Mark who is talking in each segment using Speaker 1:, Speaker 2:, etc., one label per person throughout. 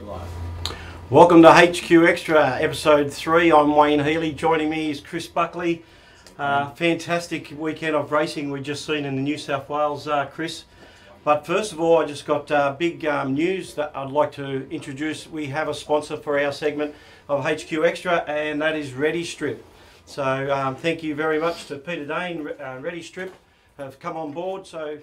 Speaker 1: Live.
Speaker 2: Welcome to HQ Xtra, episode 3. I'm Wayne Healy. Joining me is Chris Buckley. Fantastic weekend of racing we've just seen in the New South Wales, Chris. But first of all, I just got big news that I'd like to introduce. We have a sponsor for our segment of HQ Xtra, and that is Ready Strip. So thank you very much to Peter Dane. Ready Strip have come on board. So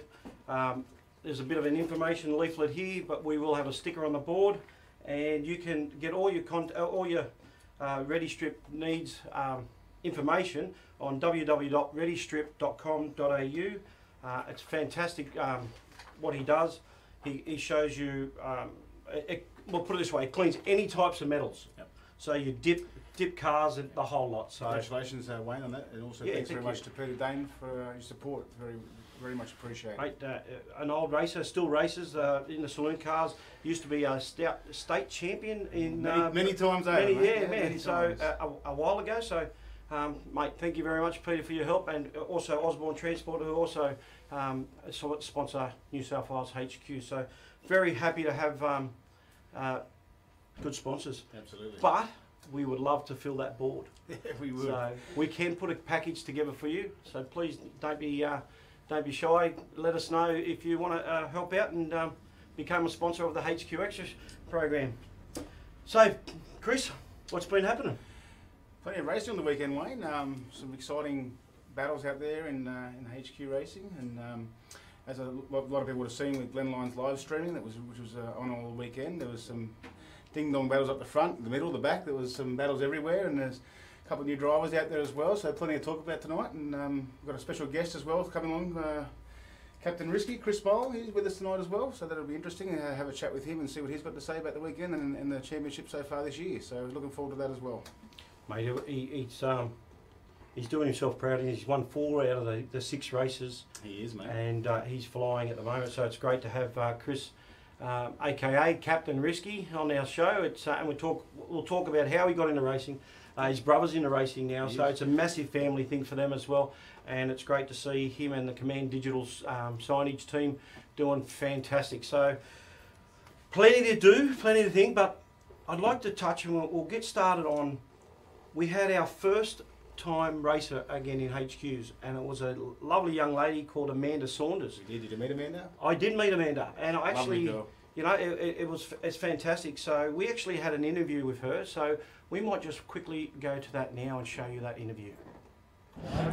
Speaker 2: there's a bit of an information leaflet here, but we will have a sticker on the board, and you can get all your Ready Strip needs information on www.readystrip.com.au. It's fantastic what he does. He shows you, we'll put it this way, it cleans any types of metals. Yep. So you dip cars and the whole lot. So
Speaker 1: congratulations, Wayne, on that, and also thanks very much to Peter Dane for your support. Very much appreciated.
Speaker 2: Mate, an old racer, still races in the saloon cars. Used to be a state champion in
Speaker 1: many times over.
Speaker 2: A while ago. So, mate, thank you very much, Peter, for your help, and also Osborne Transport, who also sponsor New South Wales HQ. So, very happy to have good sponsors.
Speaker 1: Absolutely.
Speaker 2: But we would love to fill that board.
Speaker 1: Yeah, we would.
Speaker 2: So we can put a package together for you. So please don't be shy. Let us know if you want to help out and become a sponsor of the HQ Xtra program. So, Chris, what's been happening?
Speaker 1: Plenty of racing on the weekend, Wayne. Some exciting battles out there in HQ racing, and as a lot of people would have seen with Glenn Lyons live streaming, which was on all weekend. There was some ding-dong battles up the front, the middle, the back. There was some battles everywhere, and there's a couple of new drivers out there as well, so plenty to talk about tonight. And we've got a special guest as well coming along, Captain Risky Chris Molle. He's with us tonight as well, so that'll be interesting. Have a chat with him and see what he's got to say about the weekend and the championship so far this year. So looking forward to that as well.
Speaker 2: Mate, he's doing himself proud. He's won 4 out of the 6 races.
Speaker 1: He is, mate.
Speaker 2: And he's flying at the moment, so it's great to have Chris, aka Captain Risky, on our show. And we'll talk about how he got into racing. His brother's into racing now, so it's a massive family thing for them as well. And it's great to see him and the Command Digital signage team doing fantastic. So plenty to do, plenty to think, but I'd like to touch, and we'll get started on, we had our first time racer again in HQs, and it was a lovely young lady called Amanda Saunders.
Speaker 1: Did you meet Amanda?
Speaker 2: I did meet Amanda, and I actually,
Speaker 1: girl.
Speaker 2: you know, it's fantastic. So we actually had an interview with her, so we might just quickly go to that now and show you that interview.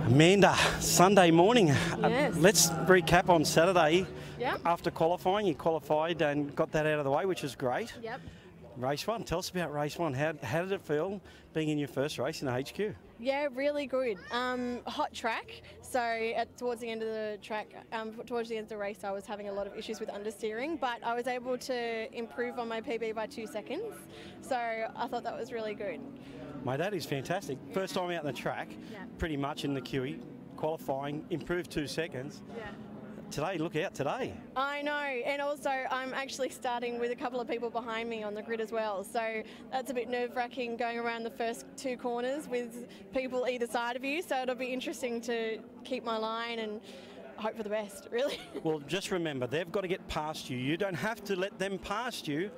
Speaker 2: Amanda, Sunday morning.
Speaker 3: Yes.
Speaker 2: Let's recap on Saturday.
Speaker 3: Yep.
Speaker 2: After qualifying, you qualified and got that out of the way, which is great.
Speaker 3: Yep.
Speaker 2: Race 1, tell us about race 1. How did it feel being in your first race in the HQ?
Speaker 3: Yeah, really good. Hot track. So towards the end of the track, towards the end of the race, I was having a lot of issues with understeering, but I was able to improve on my PB by 2 seconds. So I thought that was really good.
Speaker 2: Mate, that is fantastic. First time out in the track, pretty much in the QE, qualifying, improved 2 seconds.
Speaker 3: Yeah.
Speaker 2: Today, look out today.
Speaker 3: I know, and also I'm actually starting with a couple of people behind me on the grid as well, so that's a bit nerve-wracking going around the first 2 corners with people either side of you, so it'll be interesting to keep my line and hope for the best, really. Well,
Speaker 2: just remember, they've got to get past you. You don't have to let them past you.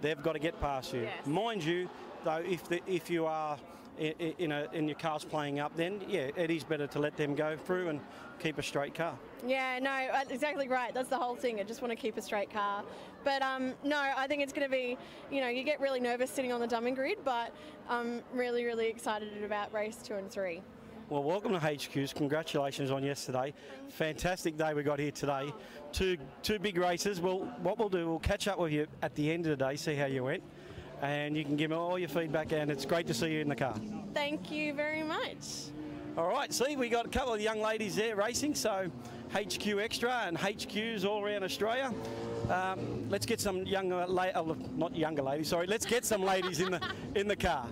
Speaker 2: They've got to get past you. Yes. Mind you, though, if you are in your car's playing up, then yeah, it is better to let them go through and keep a straight car.
Speaker 3: Yeah, no, exactly right. That's the whole thing. I just want to keep a straight car. But no, I think it's going to be, you get really nervous sitting on the dumbing grid, but I'm really, really excited about race 2 and 3.
Speaker 2: Well, welcome to HQs. Congratulations on yesterday. Fantastic day we got here today. Two big races. Well, what we'll do, we'll catch up with you at the end of the day, see how you went. And you can give me all your feedback, and it's great to see you in the car. Thank you very much. All right, see, we got a couple of young ladies there racing, so HQ Xtra and HQs all around Australia. Let's get some younger, not younger ladies, sorry. Let's get some ladies in the car.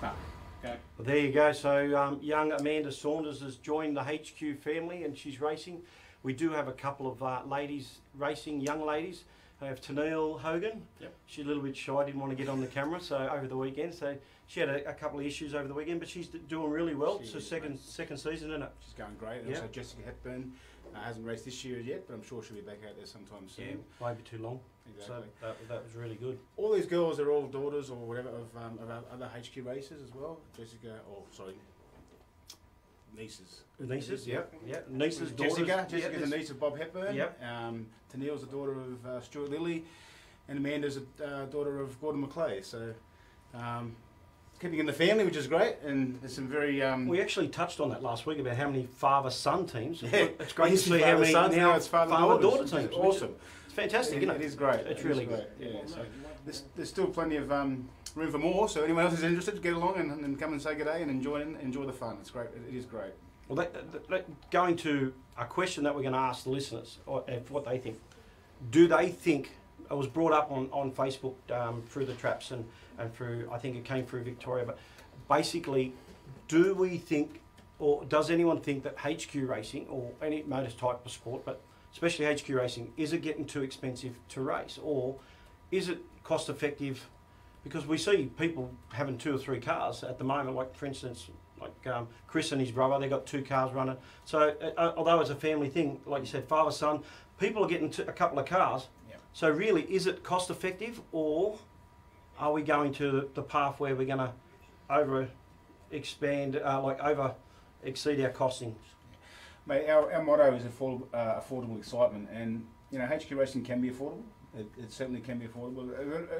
Speaker 1: Okay.
Speaker 2: Well, there you go. So young Amanda Saunders has joined the HQ family, and she's racing. We do have a couple of ladies racing, young ladies. I have Tennille Hogan. Yep. She's a little bit shy, didn't want to get on the camera, so over the weekend. So she had a couple of issues over the weekend, but she's doing really well. It's her second season, isn't it?
Speaker 1: She's going great. And also Jessica Hepburn hasn't raced this year yet, but I'm sure she'll be back out there sometime soon.
Speaker 2: Yeah, won't be too long.
Speaker 1: Exactly.
Speaker 2: So that was really good.
Speaker 1: All these girls are all daughters or whatever of other HQ racers as well. Nieces.
Speaker 2: Nieces, yep. Nieces, daughters.
Speaker 1: Jessica's a niece of Bob Hepburn.
Speaker 2: Yep.
Speaker 1: Tennille's a daughter of Stuart Lilly, and Amanda's a daughter of Gordon McClay. So, keeping in the family, which is great, and there's some very...
Speaker 2: we actually touched on that last week about how many father-son teams.
Speaker 1: Yeah.
Speaker 2: It's great to see how many now it's father-daughter teams.
Speaker 1: Awesome.
Speaker 2: It's fantastic, isn't it?
Speaker 1: It is great.
Speaker 2: It's really
Speaker 1: great.
Speaker 2: good.
Speaker 1: Yeah, so there's still plenty of room for more, so anyone else is interested, get along and come and say good day and enjoy the fun. It's great. It is great.
Speaker 2: Well, going to a question that we're going to ask the listeners, or what they think. Do they think, it was brought up on Facebook through the traps and through, I think it came through Victoria, but basically, do we think, or does anyone think that HQ racing, or any motor type of sport, but especially HQ racing, is it getting too expensive to race, or is it cost effective? Because we see people having 2 or 3 cars at the moment, like for instance, like Chris and his brother, they got 2 cars running. So although it's a family thing, like you said, father, son, people are getting a couple of cars.
Speaker 1: Yep.
Speaker 2: So really, is it cost effective, or are we going to the path where we're going to over exceed our costings?
Speaker 1: Mate, our motto is affordable excitement, and HQ racing can be affordable. It certainly can be affordable.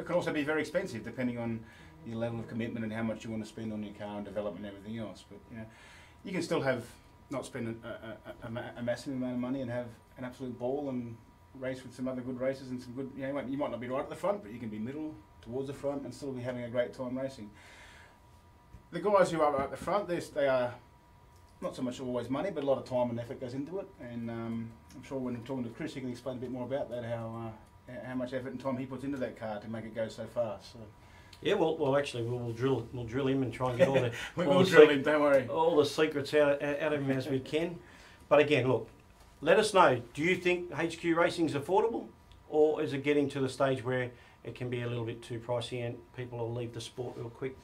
Speaker 1: It can also be very expensive, depending on your level of commitment and how much you want to spend on your car and development and everything else. But you can still not spend a massive amount of money and have an absolute ball and race with some other good races and some good. You might not be right at the front, but you can be middle towards the front and still be having a great time racing. The guys who are at the front, they are not so much always money, but a lot of time and effort goes into it. And I'm sure when I'm talking to Chris, he can explain a bit more about that, how much effort and time he puts into that car to make it go so fast. So.
Speaker 2: Yeah, well, actually, we'll drill him and try and get all the
Speaker 1: we'll drill him. Don't worry.
Speaker 2: All the secrets out of him as we can. But again, look, let us know. Do you think HQ racing is affordable, or is it getting to the stage where it can be a little bit too pricey and people will leave the sport real quick?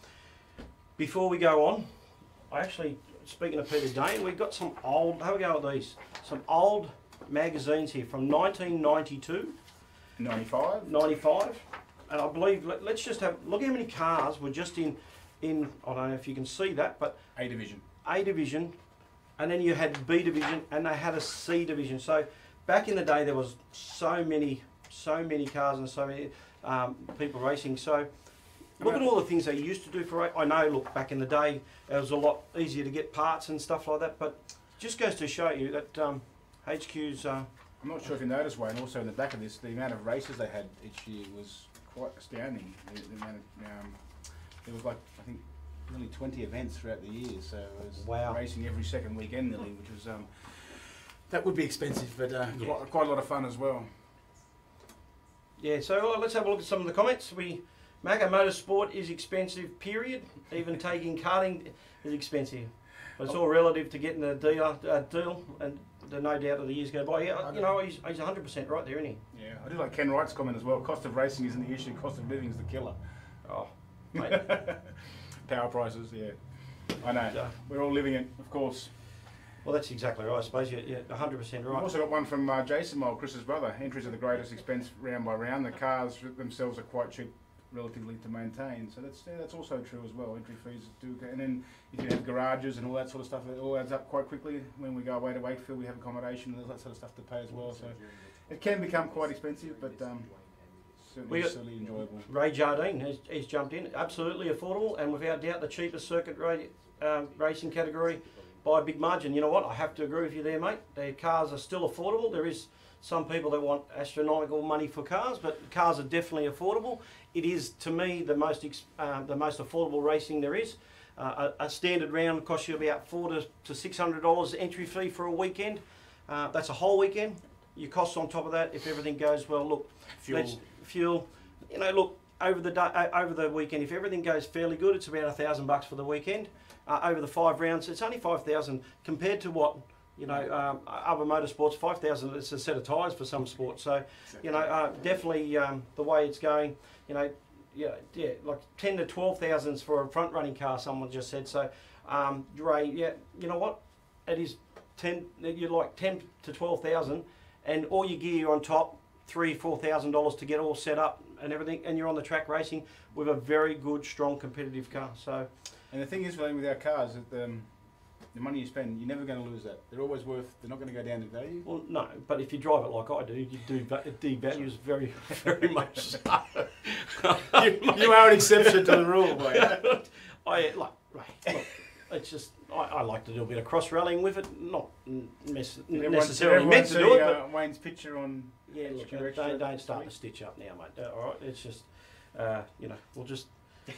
Speaker 2: Before we go on, speaking of Peter Dane, we've got some old. How we go with these? Some old magazines here from 1992. 95, and I believe, let's just look how many cars were just in, I don't know if you can see that, but
Speaker 1: A division,
Speaker 2: and then you had B division, and they had a C division. So back in the day, there was so many cars and so many people racing. So look at all the things they used to do for. I know, look, back in the day, it was a lot easier to get parts and stuff like that, but just goes to show you that HQ's.
Speaker 1: I'm not sure if you noticed, Wayne, also in the back of this, the amount of races they had each year was quite astounding. The amount of, there was like, I think, nearly 20 events throughout the year, so it was racing every second weekend nearly, which was, that would be expensive, but quite a lot of fun as well.
Speaker 2: Yeah, so let's have a look at some of the comments. Macca Motorsport is expensive, period. Even taking karting is expensive. But it's all relative to getting a deal, and no doubt that the years go by. Yeah, he's 100% right there, isn't he?
Speaker 1: Yeah, I do like Ken Wright's comment as well. Cost of racing isn't the issue, cost of living is the killer.
Speaker 2: Oh, mate.
Speaker 1: Power prices, yeah. I know. We're all living it, of course.
Speaker 2: Well, that's exactly right. I suppose you're 100% right.
Speaker 1: We've also got one from Jason Molle, Chris's brother. Entries are the greatest expense round by round. The cars themselves are quite cheap relatively to maintain, so that's also true as well. Entry fees do, and then if you have garages and all that sort of stuff, it all adds up quite quickly. When we go away to Wakefield, we have accommodation and all that sort of stuff to pay as well. So it can become quite expensive, but certainly enjoyable.
Speaker 2: Ray Jardine has jumped in. Absolutely affordable, and without doubt the cheapest circuit racing category by a big margin. You know what? I have to agree with you there, mate. The cars are still affordable. There is some people that want astronomical money for cars, but cars are definitely affordable. It is, to me, the most affordable racing there is. A standard round costs you about $400 to $600 entry fee for a weekend. That's a whole weekend. Your costs on top of that, if everything goes well. Look, fuel. Look, over the weekend, if everything goes fairly good, it's about $1,000 for the weekend. Over the 5 rounds, it's only $5,000 compared to what. Other motorsports, 5,000 is a set of tyres for some sports. So, definitely the way it's going, like 10 to 12,000 for a front running car. Someone just said so. Ray, you know what? It is 10. You're like 10 to 12,000, and all your gear on top. $3,000-4,000 to get all set up and everything, and you're on the track racing with a very good, strong, competitive car. So,
Speaker 1: and the thing is, with our cars, that the money you spend, you're never going to lose that. They're always worth. They're not going to go down in value.
Speaker 2: well, no, but if you drive it like I do, you do it devalues very, very much. So.
Speaker 1: You are an exception to the rule, mate.
Speaker 2: Look, it's just I like to do a bit of cross rallying with it, not necessarily meant to do it. But
Speaker 1: Wayne's picture on.
Speaker 2: Yeah, look, don't start to stitch up now, mate. All right, it's just we'll just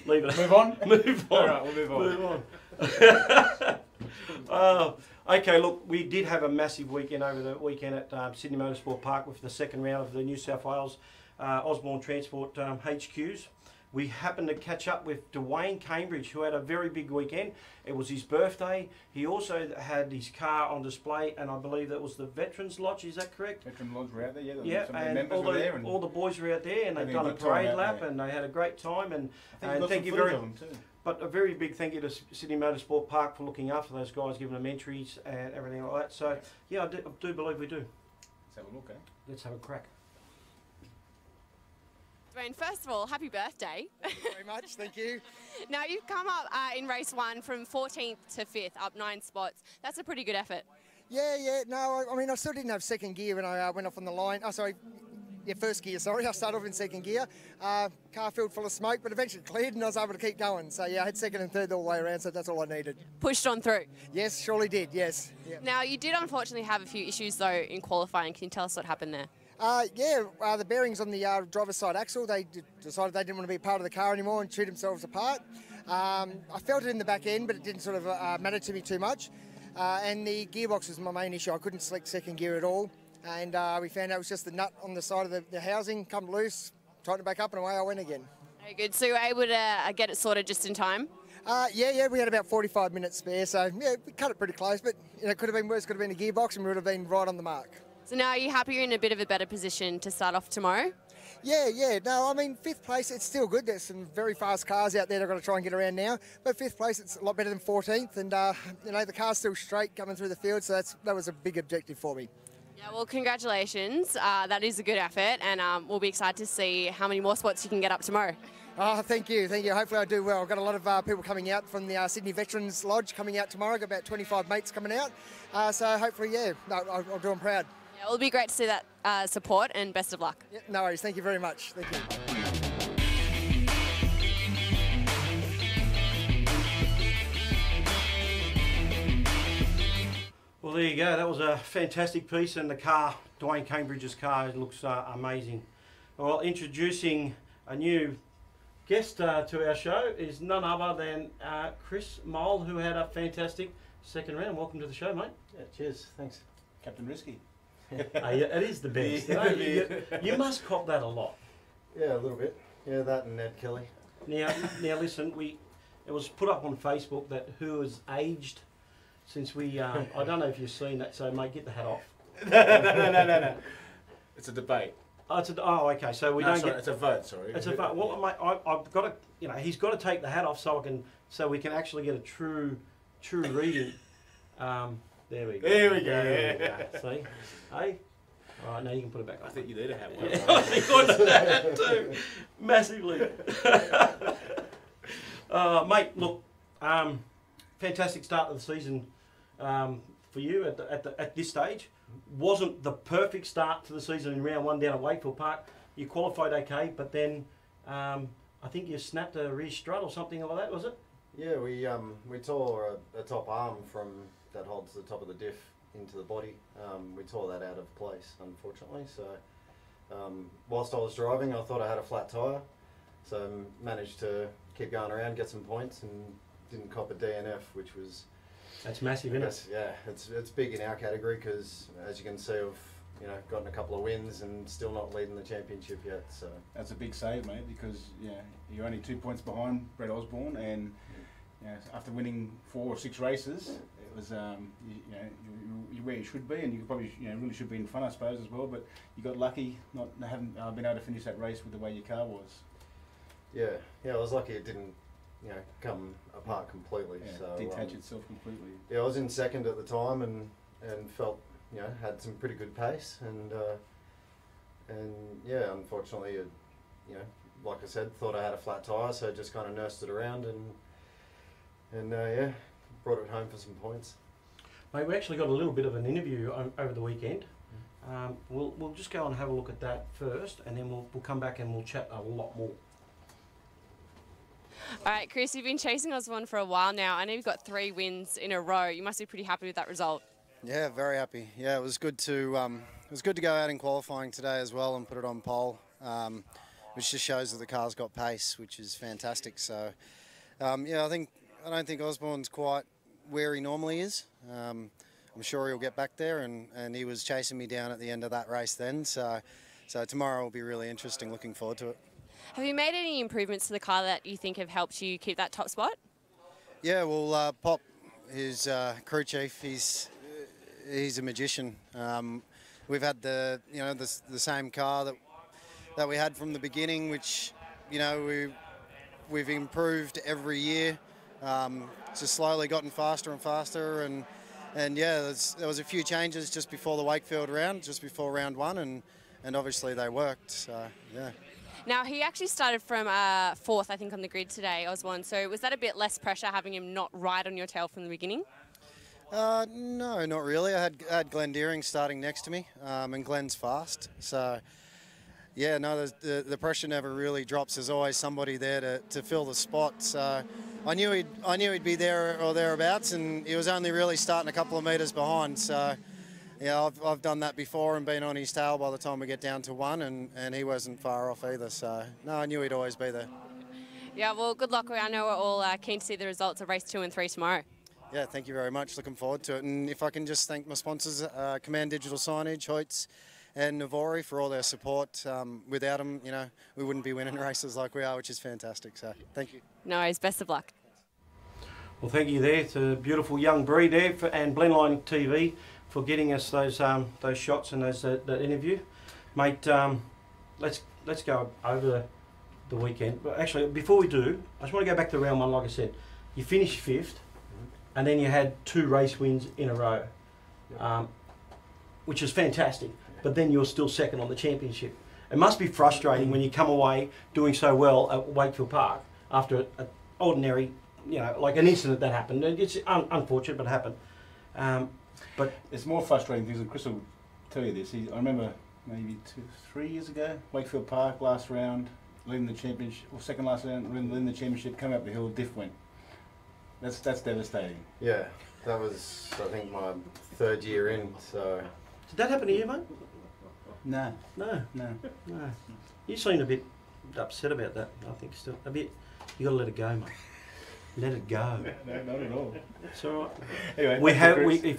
Speaker 2: leave it.
Speaker 1: Move on.
Speaker 2: Move on.
Speaker 1: All right, we'll move on.
Speaker 2: Okay, look, we did have a massive weekend over the weekend at Sydney Motorsport Park with the second round of the New South Wales Osborne Transport HQs. We happened to catch up with Dwayne Cambridge, who had a very big weekend. It was his birthday. He also had his car on display, and I believe that was the Veterans Lodge. Is that correct?
Speaker 1: Veteran Lodge were out there, yeah.
Speaker 2: Yeah, and all the boys were out there, and they've done a parade lap, and they had a great time. And thank you very much. But a very big thank you to Sydney Motorsport Park for looking after those guys, giving them entries and everything like that. So, yeah, I do believe we do.
Speaker 1: Let's have a look, eh?
Speaker 2: Let's have a crack.
Speaker 4: Dwayne, first of all, happy birthday.
Speaker 5: Thank you very much, thank you.
Speaker 4: Now, you've come up in race 1 from 14th to 5th, up 9 spots. That's a pretty good effort.
Speaker 5: Yeah, no, I mean, I still didn't have second gear when I went off on the line. Oh, sorry. Yeah, first gear, sorry. I started off in second gear. Car filled full of smoke, but eventually cleared and I was able to keep going. So, yeah, I had second and third all the way around, so that's all I needed.
Speaker 4: Pushed on through?
Speaker 5: Yes, surely did, yes. Yeah.
Speaker 4: Now, you did unfortunately have a few issues, though, in qualifying. Can you tell us what happened there?
Speaker 5: The bearings on the driver's side axle, they decided they didn't want to be part of the car anymore and chew themselves apart. I felt it in the back end, but it didn't sort of matter to me too much. And the gearbox was my main issue. I couldn't select second gear at all. And we found out it was just the nut on the side of the housing, come loose, tighten it back up, and away I went again.
Speaker 4: Very good. So you were able to get it sorted just in time?
Speaker 5: Yeah, we had about 45 minutes spare, so yeah, we cut it pretty close, but it could have been worse, could have been a gearbox, and we would have been right on the mark.
Speaker 4: So now are you happy you're in a bit of a better position to start off tomorrow?
Speaker 5: Yeah. No, I mean, 5th place, it's still good. There's some very fast cars out there that I've got to try and get around now. But 5th place, it's a lot better than 14th. And, the car's still straight coming through the field, so that was a big objective for me.
Speaker 4: Yeah, well, congratulations. That is a good effort, and we'll be excited to see how many more spots you can get up tomorrow.
Speaker 5: Oh, thank you. Hopefully I do well. I've got a lot of people coming out from the Sydney Veterans Lodge coming out tomorrow. I've got about 25 mates coming out. So hopefully, I'll do them proud.
Speaker 4: Yeah, it'll be great to see that support, and best of luck.
Speaker 5: Yeah, no worries. Thank you very much. Thank you.
Speaker 2: Well, there you go. That was a fantastic piece, and the car, Dwayne Cambridge's car, looks amazing. Well, introducing a new guest to our show is none other than Chris Molle, who had a fantastic second round. Welcome to the show, mate.
Speaker 6: Yeah, cheers. Thanks.
Speaker 1: Captain Risky.
Speaker 2: It is the best. You must cop that a lot.
Speaker 6: Yeah, a little bit. Yeah, that and Ned Kelly.
Speaker 2: Now, listen. It was put up on Facebook that who has aged since we. I don't know if you've seen that. So, mate, get the hat off.
Speaker 1: No. It's a debate.
Speaker 2: Okay. So we don't get.
Speaker 1: It's a vote. Sorry.
Speaker 2: It's a vote. Well, mate, I've got to. He's got to take the hat off so we can actually get a true reading. There we go.
Speaker 1: There we go.
Speaker 2: See? Hey? All right, now you can put it back on.
Speaker 1: I think you need to have one.
Speaker 2: Yeah, I think I need that too. Massively. Mate, look, fantastic start of the season for you at this stage. Wasn't the perfect start to the season in round 1 down at Wakefield Park. You qualified okay, but then I think you snapped a rear strut or something like that, was it?
Speaker 6: Yeah, we tore a top arm from that holds the top of the diff into the body. We tore that out of place, unfortunately. So whilst I was driving, I thought I had a flat tyre. So managed to keep going around, get some points, and didn't cop a DNF, which was...
Speaker 2: That's massive, isn't it?
Speaker 6: Yeah, it's big in our category because, as you can see, I've gotten a couple of wins and still not leading the championship yet. So
Speaker 1: that's a big save, mate, because you're only 2 points behind Brett Osborne, and after winning 4 or 6 races, it was you're where you should be, and you probably really should be in front, I suppose, as well. But you got lucky not having been able to finish that race with the way your car was.
Speaker 6: Yeah, I was lucky it didn't come apart completely.
Speaker 1: Yeah,
Speaker 6: so
Speaker 1: detach itself completely.
Speaker 6: Yeah, I was in second at the time and felt had some pretty good pace, and and yeah, unfortunately, you know, like I said, thought I had a flat tyre, so just kind of nursed it around and yeah, brought it home for some points.
Speaker 2: Mate, we actually got a little bit of an interview over the weekend. We'll just go and have a look at that first, and then we'll come back and we'll chat a lot more.
Speaker 4: All right, Chris, you've been chasing Osborne for a while now. I know you've got 3 wins in a row. You must be pretty happy with that result.
Speaker 7: Yeah, very happy. Yeah, it was good to go out in qualifying today as well and put it on pole, which just shows that the car's got pace, which is fantastic. So yeah, I don't think Osborne's quite where he normally is. I'm sure he'll get back there, and he was chasing me down at the end of that race then. So tomorrow will be really interesting. Looking forward to it.
Speaker 4: Have you made any improvements to the car that you think have helped you keep that top spot?
Speaker 7: Yeah, well, Pop, his crew chief, he's a magician. We've had the same car that we had from the beginning, which we've improved every year. Just slowly gotten faster and faster, and yeah, there was a few changes just before the Wakefield round, just before round 1, and obviously they worked. So yeah.
Speaker 4: Now, he actually started from 4th, I think, on the grid today, Osborne. So was that a bit less pressure having him not right on your tail from the beginning?
Speaker 7: No, not really. I had Glenn Deering starting next to me, and Glenn's fast. So yeah, no, the pressure never really drops. There's always somebody there to fill the spot. So I knew he'd be there or thereabouts, and he was only really starting a couple of metres behind. So yeah, I've done that before and been on his tail by the time we get down to 1, and he wasn't far off either. So no, I knew he'd always be there.
Speaker 4: Yeah, well, good luck. I know we're all keen to see the results of race 2 and 3 tomorrow.
Speaker 7: Yeah, thank you very much. Looking forward to it. And if I can just thank my sponsors, Command Digital Signage, Hoyts and Navori, for all their support. Without them, we wouldn't be winning races like we are, which is fantastic. So thank you.
Speaker 4: No worries. Best of luck.
Speaker 2: Well, thank you there to beautiful young breed there and Blendline TV for getting us those shots and that interview, mate. Let's go over the weekend. But actually, before we do, I just want to go back to round 1. Like I said, you finished 5th, and then you had 2 race wins in a row, which is fantastic. But then you're still 2nd on the championship. It must be frustrating when you come away doing so well at Wakefield Park after an ordinary, like an incident that happened. It's unfortunate, but it happened. But
Speaker 1: it's more frustrating because Chris will tell you this. I remember maybe 2-3 years ago, Wakefield Park, last round, leading the championship, or second last round, leading the championship, come up the hill, diff went. That's devastating.
Speaker 6: Yeah, that was, I think, my 3rd year in. So
Speaker 2: did that happen to you, mate?
Speaker 1: No.
Speaker 2: You seem a bit upset about that. I think still a bit. You got to let it go, mate. Let it go.
Speaker 1: No, not at all.
Speaker 2: It's all right.
Speaker 1: Anyway,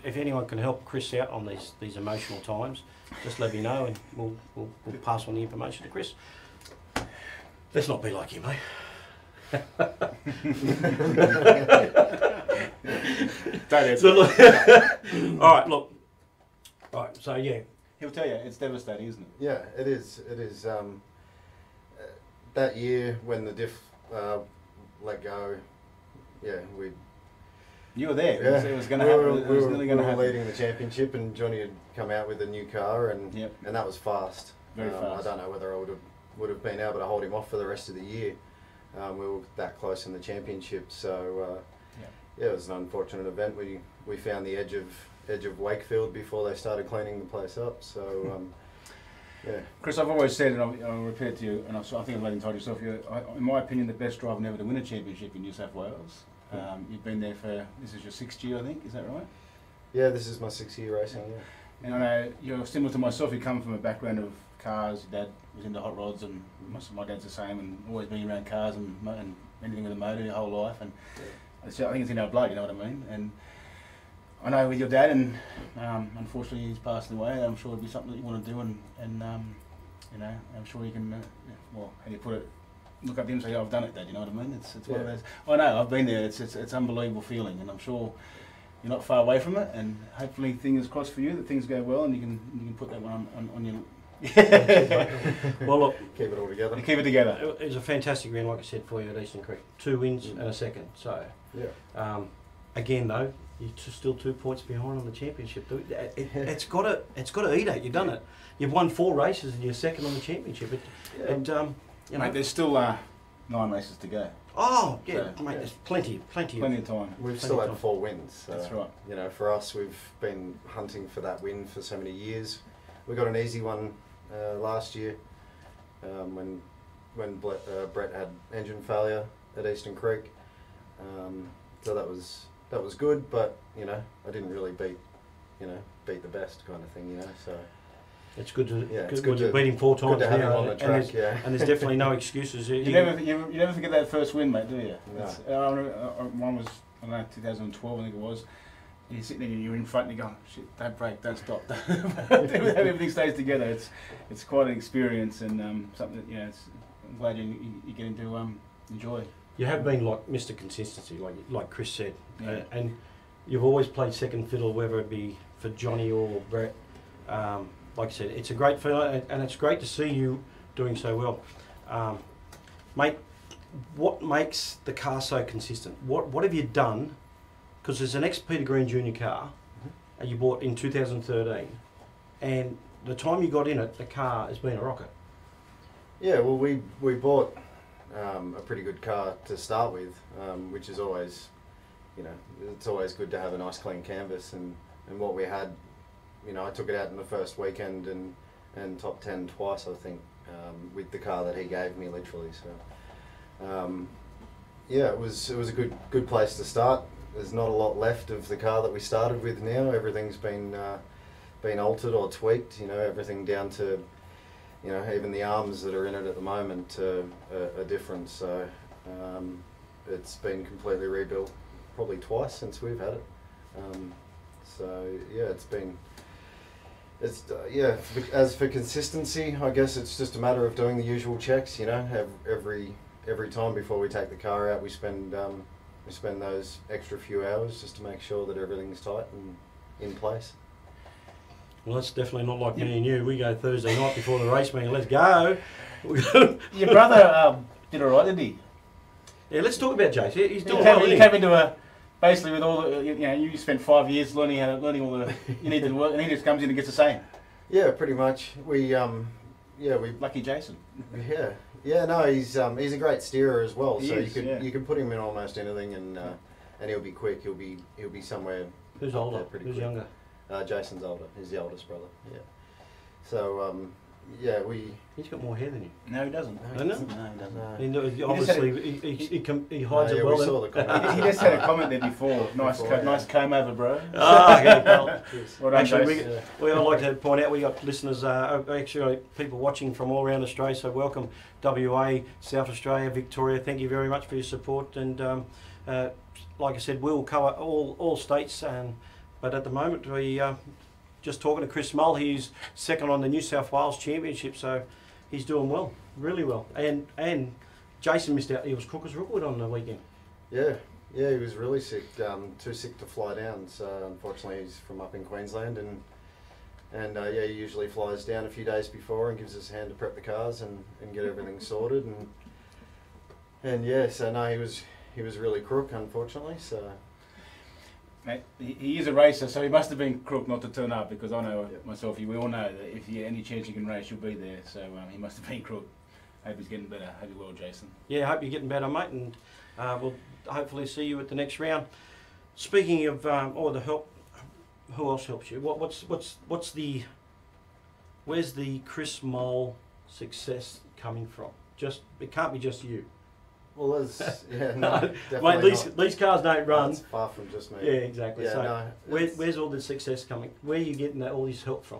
Speaker 2: if anyone can help Chris out on these emotional times, just let me know and we'll pass on the information to Chris. Let's not be like you, mate.
Speaker 1: Don't answer.
Speaker 2: So, look, all right, look. All right, so yeah.
Speaker 1: He'll tell you, it's devastating, isn't it?
Speaker 6: Yeah, it is. It is. That year when the diff let go, yeah,
Speaker 1: you were there.
Speaker 6: Yeah,
Speaker 1: it was going to happen.
Speaker 6: We were leading the championship, and Johnny had come out with a new car, and that was fast.
Speaker 1: Very fast.
Speaker 6: I don't know whether I would have been able to hold him off for the rest of the year. We were that close in the championship, so yeah, it was an unfortunate event. We found the edge of Wakefield before they started cleaning the place up. So yeah.
Speaker 1: Chris, I've always said, and I'll repeat it to you, and I think I've let you told yourself, you're, in my opinion, the best driver never to win a championship in New South Wales. You've been there this is your 6th year, I think, is that right?
Speaker 6: Yeah, this is my 6th year racing, yeah.
Speaker 1: And I know you're similar to myself, you come from a background of cars, your dad was into hot rods, and my dad's the same, and always been around cars and anything with a motor your whole life, and I think it's in our blood, you know what I mean? And I know with your dad, and unfortunately he's passed away. I'm sure it'd be something that you want to do, and I'm sure you can. Well, how do you put it? Look up to him and say, "Oh, I've done it, Dad." You know what I mean? It's one of those. I know I've been there. It's unbelievable feeling, and I'm sure you're not far away from it. And hopefully, fingers crossed for you that things go well, and you can put that one on your.
Speaker 2: Well, look,
Speaker 6: keep it all together.
Speaker 1: Keep it together.
Speaker 2: It was a fantastic round, like I said, for you at Eastern Creek. 2 wins and a 2nd. So
Speaker 6: yeah.
Speaker 2: Again, though, You're still 2 points behind on the championship. It's got to eat at you, doesn't it? You've won 4 races and you're second on the championship.
Speaker 1: Mate, there's still 9 races to go.
Speaker 2: Oh, yeah,
Speaker 1: So,
Speaker 2: mate, there's plenty of
Speaker 1: time.
Speaker 6: We've still had 4 wins. So,
Speaker 1: That's right.
Speaker 6: You know, for us, we've been hunting for that win for so many years. We got an easy one last year when Brett had engine failure at Eastern Creek. So that was good, but you know, I didn't really beat the best kind of thing, you know. So
Speaker 2: it's good to
Speaker 6: it's good to
Speaker 2: beat him 4 times
Speaker 6: good to have
Speaker 2: now,
Speaker 6: him on the track,
Speaker 2: and there's definitely no excuses.
Speaker 1: You never forget that first win, mate, do you?
Speaker 6: No.
Speaker 1: One was, I don't know, 2012, I think it was. You're sitting there, you're in front, and you go, shit, don't break, don't stop. Everything stays together. It's quite an experience, and something that, I'm glad you get to enjoy.
Speaker 2: You have been like Mr. Consistency, like Chris said,
Speaker 1: Yeah.
Speaker 2: and you've always played second fiddle, whether it be for Johnny or Brett. Like I said, it's a great feeling, and it's great to see you doing so well. Mate, what makes the car so consistent? What have you done? Because there's an ex-Peter Green Jr. car you bought in 2013, and the time you got in it, the car has been a rocket.
Speaker 6: Yeah, well, we bought a pretty good car to start with, which is always, it's always good to have a nice clean canvas, and what we had, I took it out in the first weekend and top 10 twice, I think, with the car that he gave me, literally. So, yeah, it was a good place to start. There's not a lot left of the car that we started with now. Everything's been altered or tweaked. Everything down to, even the arms that are in it at the moment are different. So it's been completely rebuilt probably twice since we've had it. So yeah, as for consistency, I guess it's just a matter of doing the usual checks. Every time before we take the car out, we spend those extra few hours just to make sure that everything's tight and in place.
Speaker 2: Well, that's definitely not like me and you. We go Thursday night before the race meeting. Let's go.
Speaker 1: Your brother did all right, didn't he?
Speaker 2: Yeah, let's talk about Jace. He's doing
Speaker 1: well.
Speaker 2: well.
Speaker 1: He came into basically with all the, you spent 5 years learning all the you need to work, and he just comes in and gets the same.
Speaker 6: Yeah, pretty much. We
Speaker 1: lucky Jason.
Speaker 6: Yeah, no, he's a great steerer as well.
Speaker 1: He
Speaker 6: so
Speaker 1: is,
Speaker 6: you could put him in almost anything, and he'll be quick. He'll be somewhere.
Speaker 2: Who's older?
Speaker 6: Pretty
Speaker 2: Who's
Speaker 6: quick.
Speaker 2: younger?
Speaker 6: Jason's older. He's the oldest brother. Yeah. So
Speaker 2: He's got more hair than you.
Speaker 1: No, he doesn't.
Speaker 2: No, he
Speaker 6: No.
Speaker 2: obviously, he hides it well.
Speaker 6: We saw the comment.
Speaker 1: He just had a comment there before. Nice comb over, bro.
Speaker 2: Okay, well,
Speaker 1: Well done,
Speaker 2: actually,
Speaker 1: Jace.
Speaker 2: I'd like to point out we got listeners, actually people watching from all around Australia. So welcome, WA, South Australia, Victoria. Thank you very much for your support. And like I said, we'll cover all states. But at the moment, we just talking to Chris Molle. He's second on the New South Wales Championship, so he's doing well, really well. And Jason missed out. He was cook as Rookwood on the weekend.
Speaker 6: Yeah, he was really sick. Too sick to fly down. So unfortunately, he's from up in Queensland, and he usually flies down a few days before and gives us a hand to prep the cars and get everything sorted. And yeah, so no, he was really crook, unfortunately. So.
Speaker 1: Mate, he is a racer, so he must have been crook not to turn up, because I know myself, we all know that if you any chance you can race, you'll be there. So he must have been crook. Hope he's getting better. Hope you're well, Jason.
Speaker 2: Yeah, I hope you're getting better, mate, and we'll hopefully see you at the next round. Speaking of all the help, who else helps you? Where's the Chris Molle success coming from? It can't be just you.
Speaker 6: Well, no,
Speaker 2: mate, these cars don't run.
Speaker 6: It's far from just me.
Speaker 2: Yeah, exactly.
Speaker 6: Yeah,
Speaker 2: so,
Speaker 6: no,
Speaker 2: where's all the success coming? Where are you getting all this help from?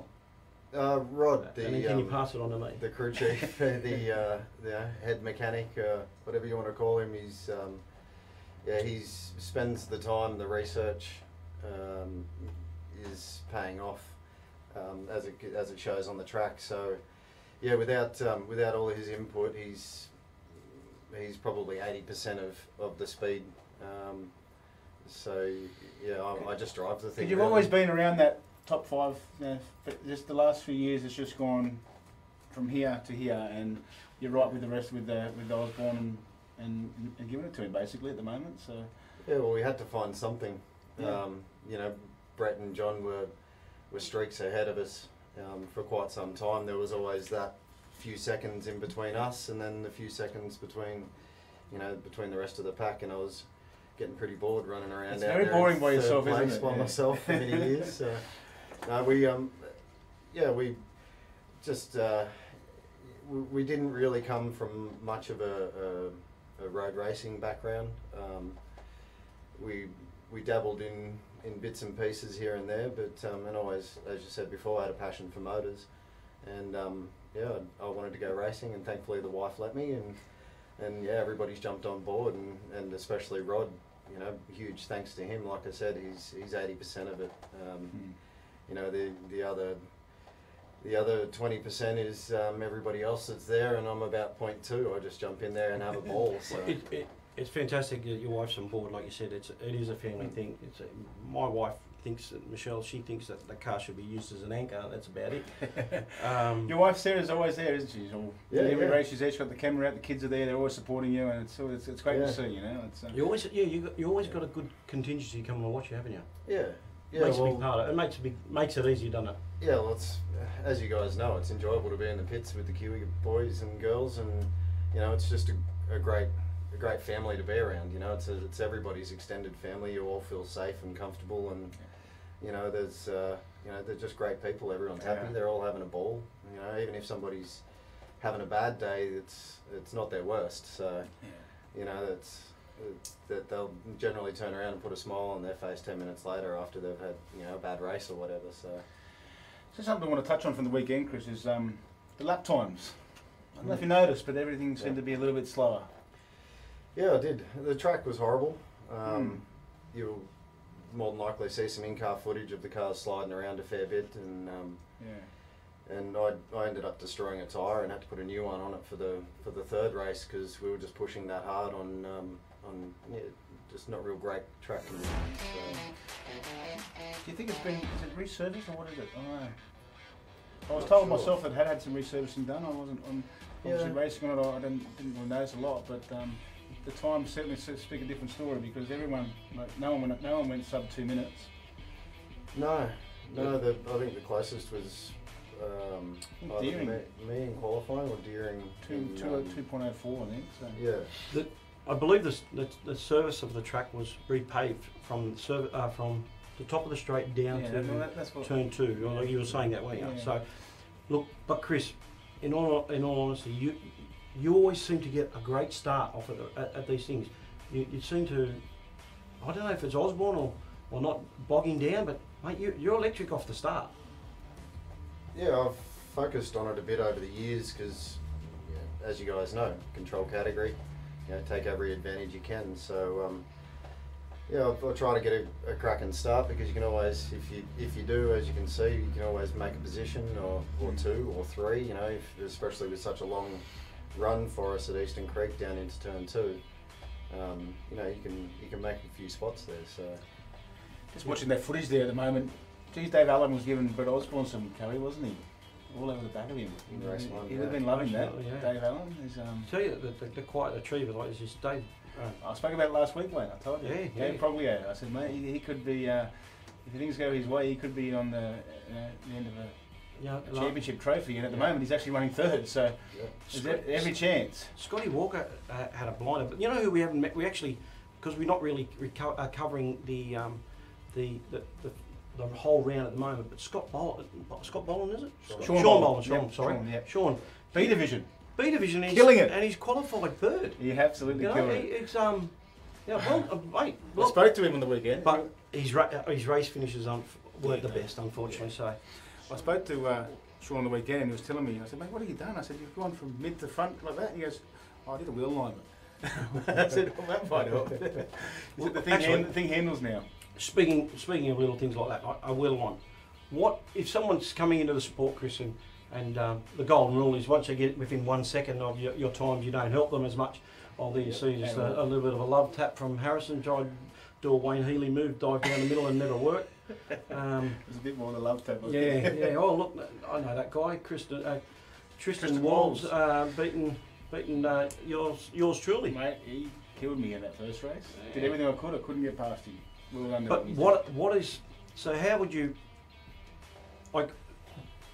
Speaker 6: Rod,
Speaker 2: and then can you pass it on to me?
Speaker 6: The crew chief, the head mechanic, whatever you want to call him. He spends the time. The research is paying off, as it shows on the track. So, yeah, without all his input, he's probably 80% of the speed. So yeah, I just drive the thing.
Speaker 1: Because you've always been around that top 5. But just the last few years, it's just gone from here to here, and you're right with the rest with Osborne and giving it to him basically at the moment. So
Speaker 6: yeah, well, we had to find something
Speaker 1: Yeah.
Speaker 6: You know, Brett and John were streaks ahead of us for quite some time. There was always that few seconds in between us, and then a few seconds between the rest of the pack, and I was getting pretty bored running around.
Speaker 1: It's
Speaker 6: out
Speaker 1: very
Speaker 6: there
Speaker 1: boring
Speaker 6: in
Speaker 1: by
Speaker 6: third
Speaker 1: yourself,
Speaker 6: place
Speaker 1: isn't it?
Speaker 6: by
Speaker 1: Yeah.
Speaker 6: myself for many years. So, no, we didn't really come from much of a road racing background. We dabbled in bits and pieces here and there, but and always, as you said before, I had a passion for motors, and I wanted to go racing, and thankfully the wife let me, and yeah, everybody's jumped on board, and especially Rod. You know, huge thanks to him. Like I said, he's 80% of it. You know, the other 20% is everybody else that's there, and I'm about 0.2. I just jump in there and have a ball. So.
Speaker 2: It's fantastic that your wife's on board. Like you said, it is a family thing. My wife thinks that Michelle. She thinks that the car should be used as an anchor. That's about it.
Speaker 1: Your wife Sarah's always there, isn't she? Every
Speaker 6: yeah.
Speaker 1: race she's there, she's got the camera out. The kids are there. They're always supporting you, and it's great to see. You know, it's,
Speaker 2: you always got a good contingency coming to watch you, haven't you?
Speaker 6: Yeah.
Speaker 2: Makes a big part of it. It makes it easier, doesn't it?
Speaker 6: Yeah, well, it's, as you guys know, it's enjoyable to be in the pits with the Kiwi boys and girls, and you know, it's just a great family to be around. You know, it's everybody's extended family. You all feel safe and comfortable, and you know, they're just great people. Everyone's happy. They're all having a ball. You know, even if somebody's having a bad day, it's not their worst. So, you know, that they'll generally turn around and put a smile on their face 10 minutes later after they've had, you know, a bad race or whatever. So
Speaker 1: something I want to touch on from the weekend, Chris, is the lap times. I don't know if you noticed, but everything seemed to be a little bit slower.
Speaker 6: Yeah, I did. The track was horrible. You'll more than likely see some in-car footage of the cars sliding around a fair bit, and I ended up destroying a tyre and had to put a new one on it for the third race because we were just pushing that hard on just not real great track conditions. So.
Speaker 1: Do you think is it resurfaced or what is it? I don't know. I was told myself that had some resurfacing done. I wasn't obviously racing on it. I didn't really notice a lot, but the time certainly speak a different story because no one went sub 2 minutes.
Speaker 6: No. I think the closest was
Speaker 1: Deering.
Speaker 6: Me in qualifying or Deering
Speaker 1: 2.04, I think. So.
Speaker 6: Yeah.
Speaker 2: I believe the surface of the track was repaved from the top of the straight down to
Speaker 1: that's what
Speaker 2: turn 2. Like you were saying that, weren't you?
Speaker 1: Yeah.
Speaker 2: So, look, but Chris, in all honesty, you always seem to get a great start off at these things. You seem to, I don't know if it's Osborne or not bogging down, but mate, you're electric off the start.
Speaker 6: Yeah, I've focused on it a bit over the years because, as you guys know, control category, take every advantage you can. So, I'll try to get a cracking start because you can always, if you do, as you can see, you can always make a position or 2 or 3. Especially with such a long run for us at Eastern Creek down into turn 2. You can make a few spots there. So,
Speaker 1: just watching that footage there at the moment. Geez, Dave Allen was giving Brett Osborne some curry, wasn't he? All over the back of him. He'd have been loving that.
Speaker 2: Yeah.
Speaker 1: Dave Allen.
Speaker 2: Tell you the quiet achiever like this is Dave.
Speaker 1: I spoke about it last week, Wayne. I told you.
Speaker 2: Yeah.
Speaker 1: Probably. I said, mate, he could be. If things go his way, he could be on the end of a championship trophy. And at the moment, he's actually running 3rd. So there's every chance.
Speaker 2: Scotty Walker had a blinder, but you know who we haven't met? We actually, because we're not really covering the whole round at the moment. But Scott Boland, is it? Sean Boland. Sean. B Division. He's
Speaker 1: killing it,
Speaker 2: and he's qualified 3rd.
Speaker 1: He absolutely killed it.
Speaker 2: Mate.
Speaker 1: I spoke to him on the weekend,
Speaker 2: but his race finishes weren't the best, unfortunately. So
Speaker 1: I spoke to Sean on the weekend, and he was telling me. I said, mate, what have you done? I said, you've gone from mid to front like that. He goes, I did a wheel alignment. I said, well, that might help. He said, the thing handles now.
Speaker 2: Speaking of little things like that, I will on. What if someone's coming into the sport, Chris, and the golden rule is once they get within 1 second of your times, you don't help them as much. There you see just a little bit of a love tap from Harrison. Tried to do a Wayne Healy move, dive down the middle and never worked.
Speaker 1: There's a bit more than a love tap.
Speaker 2: Yeah. Oh look, I know that guy, Tristan Walls, beaten yours truly.
Speaker 1: Mate, he killed me in that first race. Did everything I could. I couldn't get past him. well done.
Speaker 2: But what is, so how would you, like,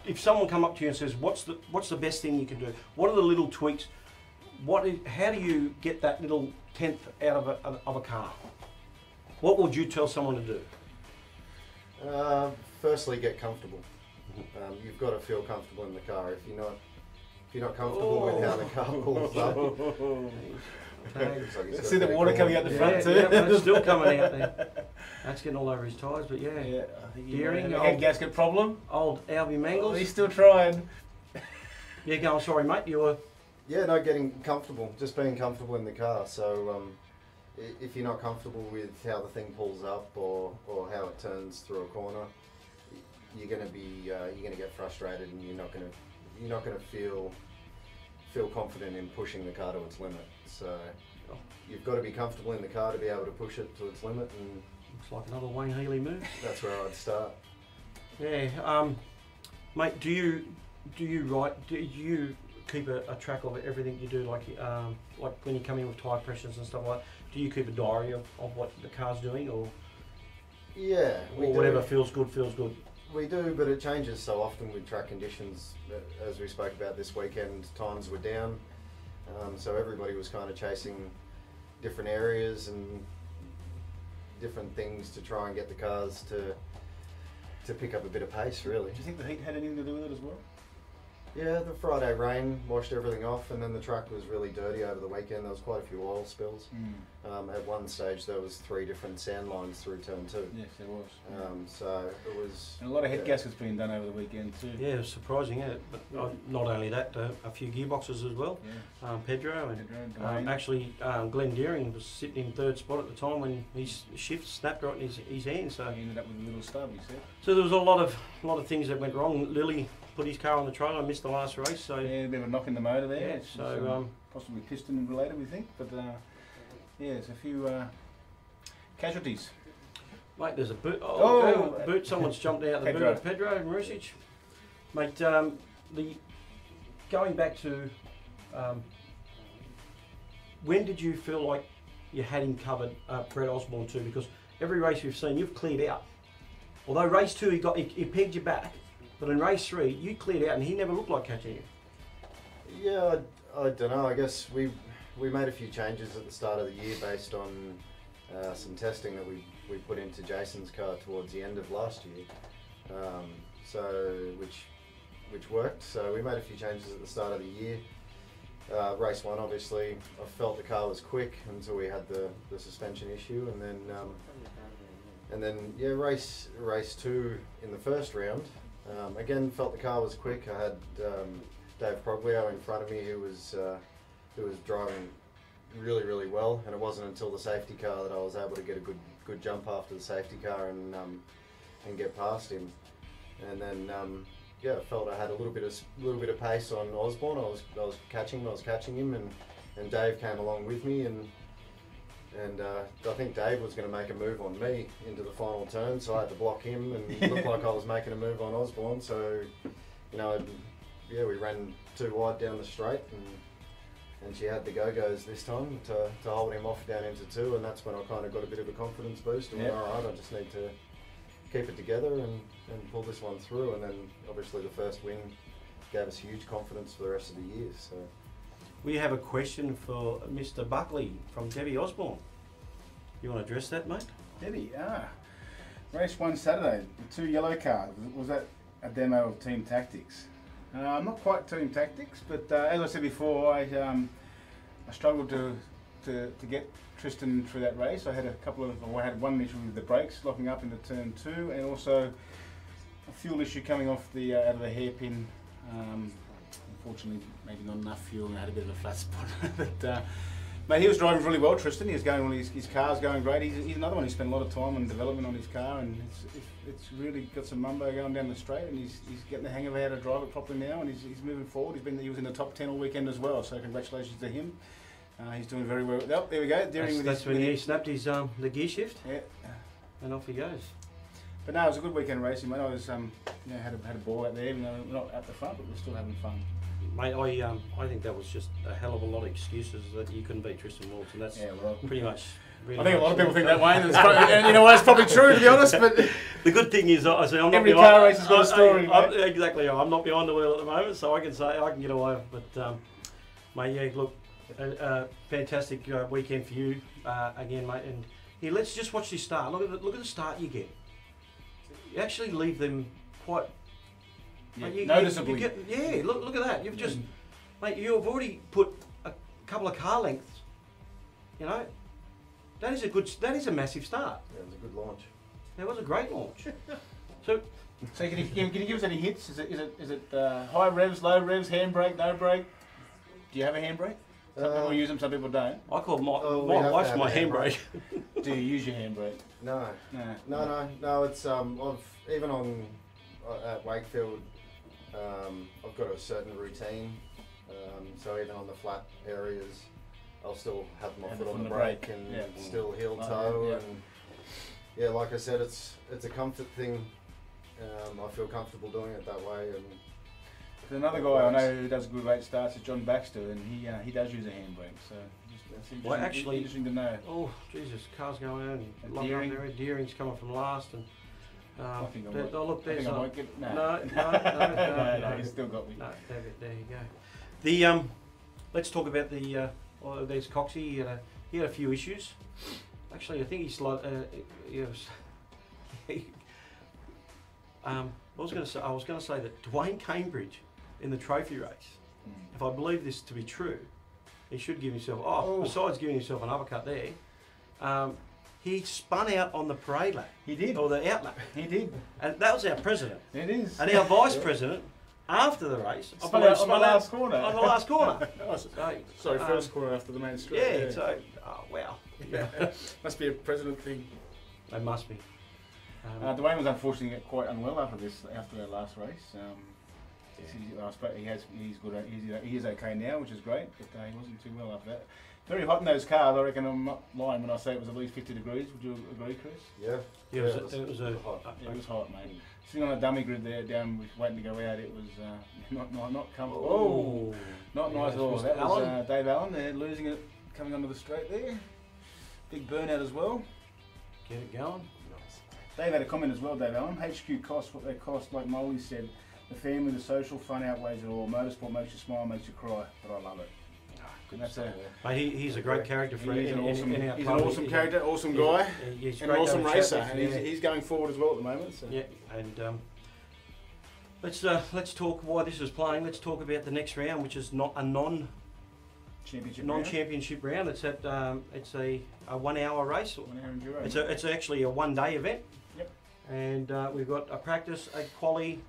Speaker 2: if someone come up to you and says, what's the best thing you can do? What are the little tweaks? How do you get that little tenth out of a car? What would you tell someone to do?
Speaker 6: Firstly, get comfortable. You've got to feel comfortable in the car. If you're not comfortable with how the car pulls up,
Speaker 1: see the water coming out the front too.
Speaker 2: Yeah, but it's still coming out there. That's getting all over his tyres, but yeah.
Speaker 1: I think
Speaker 2: Deering,
Speaker 1: head gasket problem.
Speaker 2: Old Albie Mangles.
Speaker 1: Oh, he's still trying.
Speaker 2: Yeah, go on, sorry mate, you were...
Speaker 6: Yeah, no, getting comfortable, just being comfortable in the car. So if you're not comfortable with how the thing pulls up or how it turns through a corner, you're gonna get frustrated, and you're not gonna feel confident in pushing the car to its limit. So you've got to be comfortable in the car to be able to push it to its limit, and
Speaker 2: looks like another Wayne Healy move.
Speaker 6: that's where I'd start.
Speaker 2: Yeah, mate, do you keep a track of everything you do, like when you come in with tyre pressures and stuff like that? Do you keep a diary of what the car's doing, or
Speaker 6: yeah,
Speaker 2: whatever feels good?
Speaker 6: We do, but it changes so often with track conditions. As we spoke about this weekend, times were down, so everybody was kind of chasing different areas and different things to try and get the cars to pick up a bit of pace, really.
Speaker 1: Do you think the heat had anything to do with it as well?
Speaker 6: Yeah, the Friday rain washed everything off, and then the track was really dirty over the weekend. There was quite a few oil spills. At one stage there was 3 different sand lines through turn 2.
Speaker 1: Yes, there was.
Speaker 6: So it was...
Speaker 1: And a lot of head gaskets being done over the weekend too.
Speaker 2: Yeah, it was surprising, yeah. But not only that, a few gearboxes as well.
Speaker 1: Yeah.
Speaker 2: Pedro and actually Glenn Deering was sitting in 3rd spot at the time when his shift snapped right in his hand. So
Speaker 1: he ended up with a little stub, he said.
Speaker 2: So there was a lot of things that went wrong. Lily put his car on the trailer and missed the last race. So
Speaker 1: yeah, a bit of a knock in the motor there.
Speaker 2: Yeah, so
Speaker 1: possibly piston related, we think. But yeah, there's a few casualties.
Speaker 2: Mate, there's a boot.
Speaker 1: Oh,
Speaker 2: boot! Someone's jumped out of the
Speaker 1: Pedro.
Speaker 2: boot. Pedro and Rusich. Mate, going back to when did you feel like you had him covered, Brett Osborne too? Because every race we've seen, you've cleared out. Although race 2 he pegged you back, but in race 3 you cleared out and he never looked like catching you.
Speaker 6: Yeah, I don't know. I guess we made a few changes at the start of the year based on some testing that we put into Jason's car towards the end of last year, so which worked. So we made a few changes at the start of the year. Race 1, obviously, I felt the car was quick until we had the suspension issue, and then yeah, race 2 in the first round. Again, felt the car was quick. I had Dave Proglio in front of me who was driving really well, and it wasn't until the safety car that I was able to get a good jump after the safety car and get past him. And then yeah, I felt I had a little bit of pace on Osborne. I was catching him, and Dave came along with me, and I think Dave was going to make a move on me into the final turn, so I had to block him, and it looked like I was making a move on Osborne. So, you know, yeah, we ran 2 wide down the straight, and she had the go-go's this time to hold him off down into 2, and that's when I kind of got a bit of a confidence boost. And went, all right, I just need to keep it together and pull this one through. And then obviously the first win gave us huge confidence for the rest of the year. So.
Speaker 2: We have a question for Mr. Buckley from Debbie Osborne. You want to address that, mate?
Speaker 1: Debbie, race 1 Saturday, the 2 yellow cars. Was that a demo of team tactics? Not quite team tactics, but as I said before, I struggled to get Tristan through that race. I had I had one issue with the brakes locking up into turn 2, and also a fuel issue coming off the out of the hairpin. Unfortunately, maybe not enough fuel, and I had a bit of a flat spot. But mate, he was driving really well, Tristan. He was going well. His car's going great. He's another one who spent a lot of time on development on his car, and it's really got some mumbo going down the straight, and he's getting the hang of how to drive it properly now, and he's moving forward. He was in the top 10 all weekend as well, so congratulations to him. He's doing very well. Oh, there we go.
Speaker 2: That's when he snapped his the gear shift.
Speaker 1: Yeah.
Speaker 2: And off he goes.
Speaker 1: But no, it was a good weekend racing, mate. I was had a ball out there, even though we're not at the front, but we're still having fun.
Speaker 2: mate, I think that was just a hell of a lot of excuses that you couldn't beat Tristan Mould, and that's pretty much. Really
Speaker 1: I think a lot of people think that way, and you know what? It's probably true, to be honest. But
Speaker 2: the good thing is, I say I'm not
Speaker 1: every
Speaker 2: behind,
Speaker 1: car race has got a story.
Speaker 2: Exactly, I'm not behind the wheel at the moment, so I can say I can get away. But mate, yeah, look, fantastic weekend for you again, mate. And here, let's just watch this start. Look at the start you get. You actually leave them quite.
Speaker 1: Noticeably.
Speaker 2: Look at that. You've just, mate, you've already put a couple of car lengths. You know. That is a massive start.
Speaker 6: Yeah, it was a good launch.
Speaker 2: That was a great launch. So
Speaker 1: can you give us any hits? Is it high revs, low revs, handbrake, no brake? Do you have a handbrake? Some people use them, some people don't.
Speaker 2: I call my wife's my handbrake.
Speaker 1: Do you use your handbrake?
Speaker 6: No. It's I've even on at Wakefield, I've got a certain routine. So even on the flat areas, I'll still have my foot on the brake and still heel toe, and like I said, it's a comfort thing. I feel comfortable doing it that way. And
Speaker 1: there's another guy I know who does good late starts is John Baxter, and he does use a handbrake. So that's interesting to know.
Speaker 2: Oh Jesus, cars going out and Deering's coming from last, and
Speaker 1: I think I might get no, he's still got me.
Speaker 2: No, there you go. Let's talk about the. There's Coxie. He had a few issues. Actually, I think he's like. I was going to say that Dwayne Cambridge in the trophy race. If I believe this to be true, he should give himself. Besides giving himself an uppercut there, he spun out on the parade lap.
Speaker 1: He did,
Speaker 2: or the out lap.
Speaker 1: He did,
Speaker 2: and that was our president.
Speaker 1: It is,
Speaker 2: and our vice president. After the race,
Speaker 1: spun out on the last corner.
Speaker 2: On the last corner.
Speaker 1: Sorry, first corner after the main straight.
Speaker 2: Yeah. So, wow. Yeah.
Speaker 1: Must be a president thing.
Speaker 2: They must be.
Speaker 1: Dwayne was unfortunately quite unwell after their last race. He's good. He is okay now, which is great. But he wasn't too well after that. Very hot in those cars. I reckon I'm not lying when I say it was at least 50 degrees. Would you agree, Chris?
Speaker 6: Yeah.
Speaker 2: It was hot.
Speaker 1: It was hot, mate. Sitting on a dummy grid there, down waiting to go out, it was not comfortable. Not nice at all. That was Dave Allen. They're losing it coming onto the straight there. Big burnout as well.
Speaker 2: Get it going.
Speaker 1: Dave had a comment as well, Dave Allen. HQ costs what they cost, like Molle said. The family, the social fun outweighs it all. Motorsport makes you smile, makes you cry, but I love it.
Speaker 2: Mate, he's a great character for He's
Speaker 1: an awesome character, awesome guy, and an awesome racer, and he's going forward as well at the moment. So.
Speaker 2: Yeah, and let's talk why this is playing. Let's talk about the next round, which is not a non-championship round. It's at it's a 1 hour race.
Speaker 1: 1 hour enduro.
Speaker 2: It's actually a 1 day event.
Speaker 1: Yep.
Speaker 2: And we've got a practice, a quali.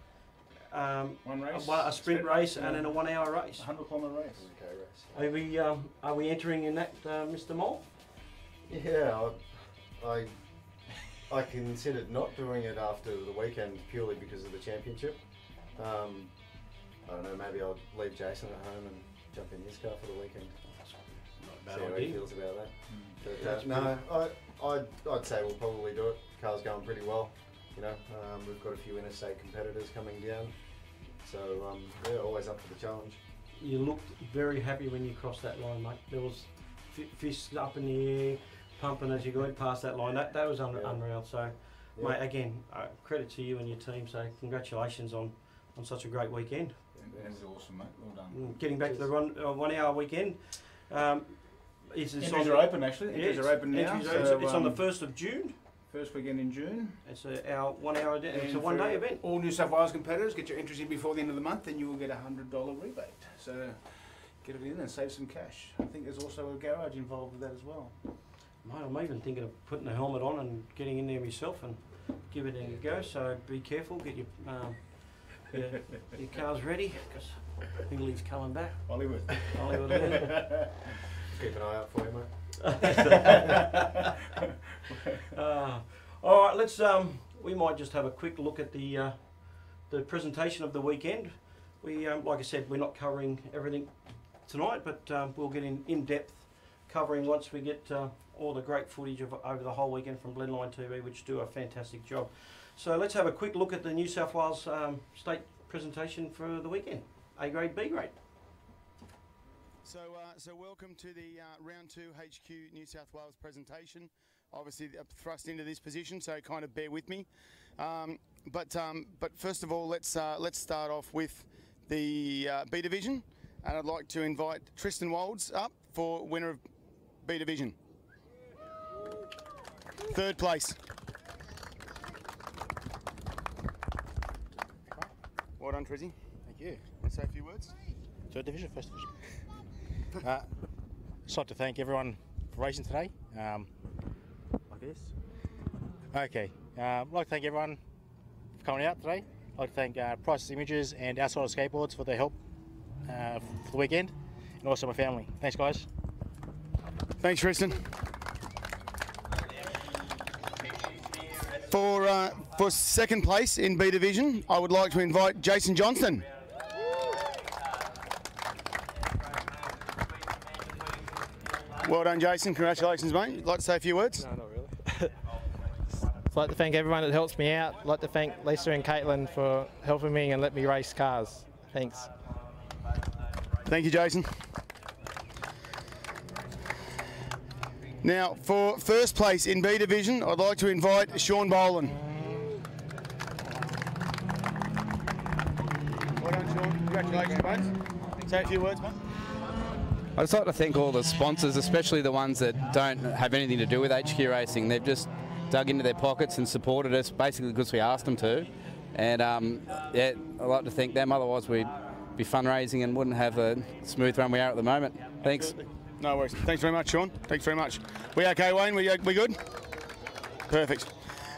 Speaker 1: One race,
Speaker 2: a sprint race, and then a 1 hour race.
Speaker 1: 100-kilometre race.
Speaker 2: Are we entering in that, Mr. Molle?
Speaker 6: Yeah, I considered not doing it after the weekend purely because of the championship. I don't know, maybe I'll leave Jason at home and jump in his car for the weekend.
Speaker 2: Not a bad
Speaker 6: See how
Speaker 2: idea.
Speaker 6: he feels about that. But, I'd say we'll probably do it. The car's going pretty well. You know, we've got a few interstate competitors coming down, so always up for the challenge.
Speaker 2: You looked very happy when you crossed that line, mate. There was fists up in the air, pumping as you got past that line. That was unreal. So, mate, again, credit to you and your team. So, congratulations on such a great weekend.
Speaker 1: That was awesome, mate. Well done.
Speaker 2: Getting back to the 1 hour weekend.
Speaker 1: Entries are open, actually. Entries are open now.
Speaker 2: It's on the 1st of June.
Speaker 1: First weekend in June.
Speaker 2: It's our 1 hour. It's a 1 day event.
Speaker 1: All New South Wales competitors, get your entries in before the end of the month, and you will get a $100 rebate. So get it in and save some cash. I think there's also a garage involved with that as well.
Speaker 2: Mate, I'm even thinking of putting the helmet on and getting in there myself and give it a go. So be careful. Get your cars ready because Hingley's coming back.
Speaker 1: Hollywood.
Speaker 2: Yeah.
Speaker 6: Keep an eye out for you, mate.
Speaker 2: All right, let's. We might just have a quick look at the presentation of the weekend. We, like I said, we're not covering everything tonight, but we'll get in depth covering once we get all the great footage of over the whole weekend from Blendline TV, which do a fantastic job. So let's have a quick look at the New South Wales state presentation for the weekend. A grade, B grade.
Speaker 1: So welcome to the round 2 HQ New South Wales presentation. Obviously thrust into this position, so kind of bear with me. But first of all, let's start off with the B division, and I'd like to invite Tristan Wolds up for winner of B division. Third place. Well done, Trizzy.
Speaker 8: Thank you.
Speaker 1: Want to say a few words?
Speaker 8: Third division, first division. Just like to thank everyone for racing today. Like this. Okay. I'd like to thank everyone for coming out today. I'd like to thank Price's Images and Outside Skateboards for their help for the weekend, and also my family. Thanks, guys.
Speaker 1: Thanks, Tristan. For second place in B division, I would like to invite Jason Johnston. Well done, Jason. Congratulations, mate. You'd like to say a few words?
Speaker 9: No, not really. I'd like to thank everyone that helps me out. I'd like to thank Lisa and Caitlin for helping me and let me race cars. Thanks.
Speaker 1: Thank you, Jason. Now, for first place in B division, I'd like to invite Sean Boland. Well done, Sean. Congratulations, mate. Say a few words, mate.
Speaker 10: I'd just like to thank all the sponsors, especially the ones that don't have anything to do with HQ Racing. They've just dug into their pockets and supported us, basically because we asked them to. And yeah, I'd like to thank them, otherwise we'd be fundraising and wouldn't have a smooth run we are at the moment. Thanks.
Speaker 1: Absolutely. No worries. Thanks very much, Sean. Thanks very much. We okay, Wayne? We good? Perfect.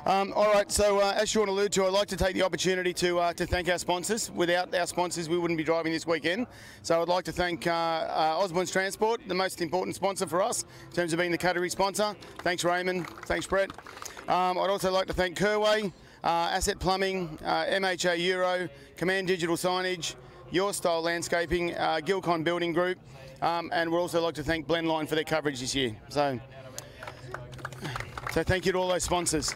Speaker 1: All right, so as Sean alluded to, I'd like to take the opportunity to thank our sponsors. Without our sponsors, we wouldn't be driving this weekend. So I'd like to thank Osborne's Transport, the most important sponsor for us in terms of being the category sponsor. Thanks, Raymond. Thanks, Brett. I'd also like to thank Kerway, Asset Plumbing, MHA Euro, Command Digital Signage, Your Style Landscaping, Gilcon Building Group, and we'd also like to thank Blendline for their coverage this year. So thank you to all those sponsors.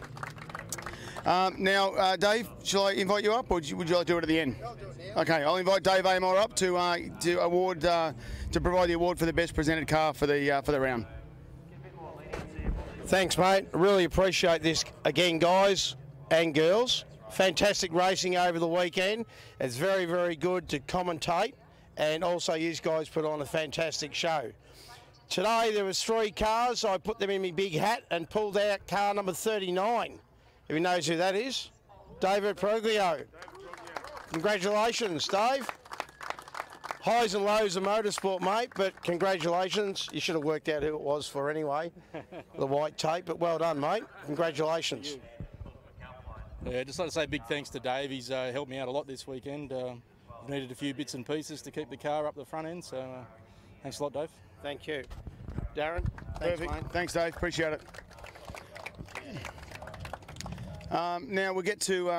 Speaker 1: Now, Dave, shall I invite you up, or would you like to do it at the end? Okay, I'll invite Dave Amor up to provide the award for the best presented car for the round.
Speaker 2: Thanks, mate. Really appreciate this again, guys and girls. Fantastic racing over the weekend. It's very, very good to commentate, and also you guys put on a fantastic show. Today there was 3 cars. I put them in my big hat and pulled out car number 39. Who knows who that is? David Proglio. Congratulations, Dave. Highs and lows of motorsport, mate, but congratulations. You should have worked out who it was for anyway, the white tape, but well done, mate. Congratulations.
Speaker 11: Yeah, just like to say big thanks to Dave. He's helped me out a lot this weekend. I've needed a few bits and pieces to keep the car up the front end, so thanks a lot, Dave.
Speaker 2: Thank you. Darren? Thanks,
Speaker 1: Perfect.
Speaker 2: mate.
Speaker 1: Thanks, Dave. Appreciate it. Now we'll get to,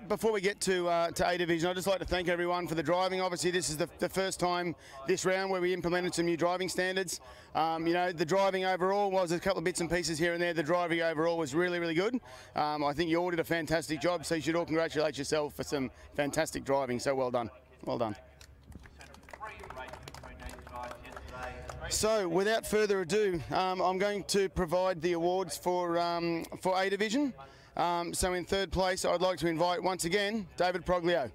Speaker 1: before we get to A Division, I'd just like to thank everyone for the driving. Obviously this is the first time this round where we implemented some new driving standards. You know, the driving overall was a couple of bits and pieces here and there. The driving overall was really, really good. I think you all did a fantastic job, so you should all congratulate yourself for some fantastic driving, so well done. Well done. So without further ado, I'm going to provide the awards for A Division. So in third place, I'd like to invite once again David Proglio.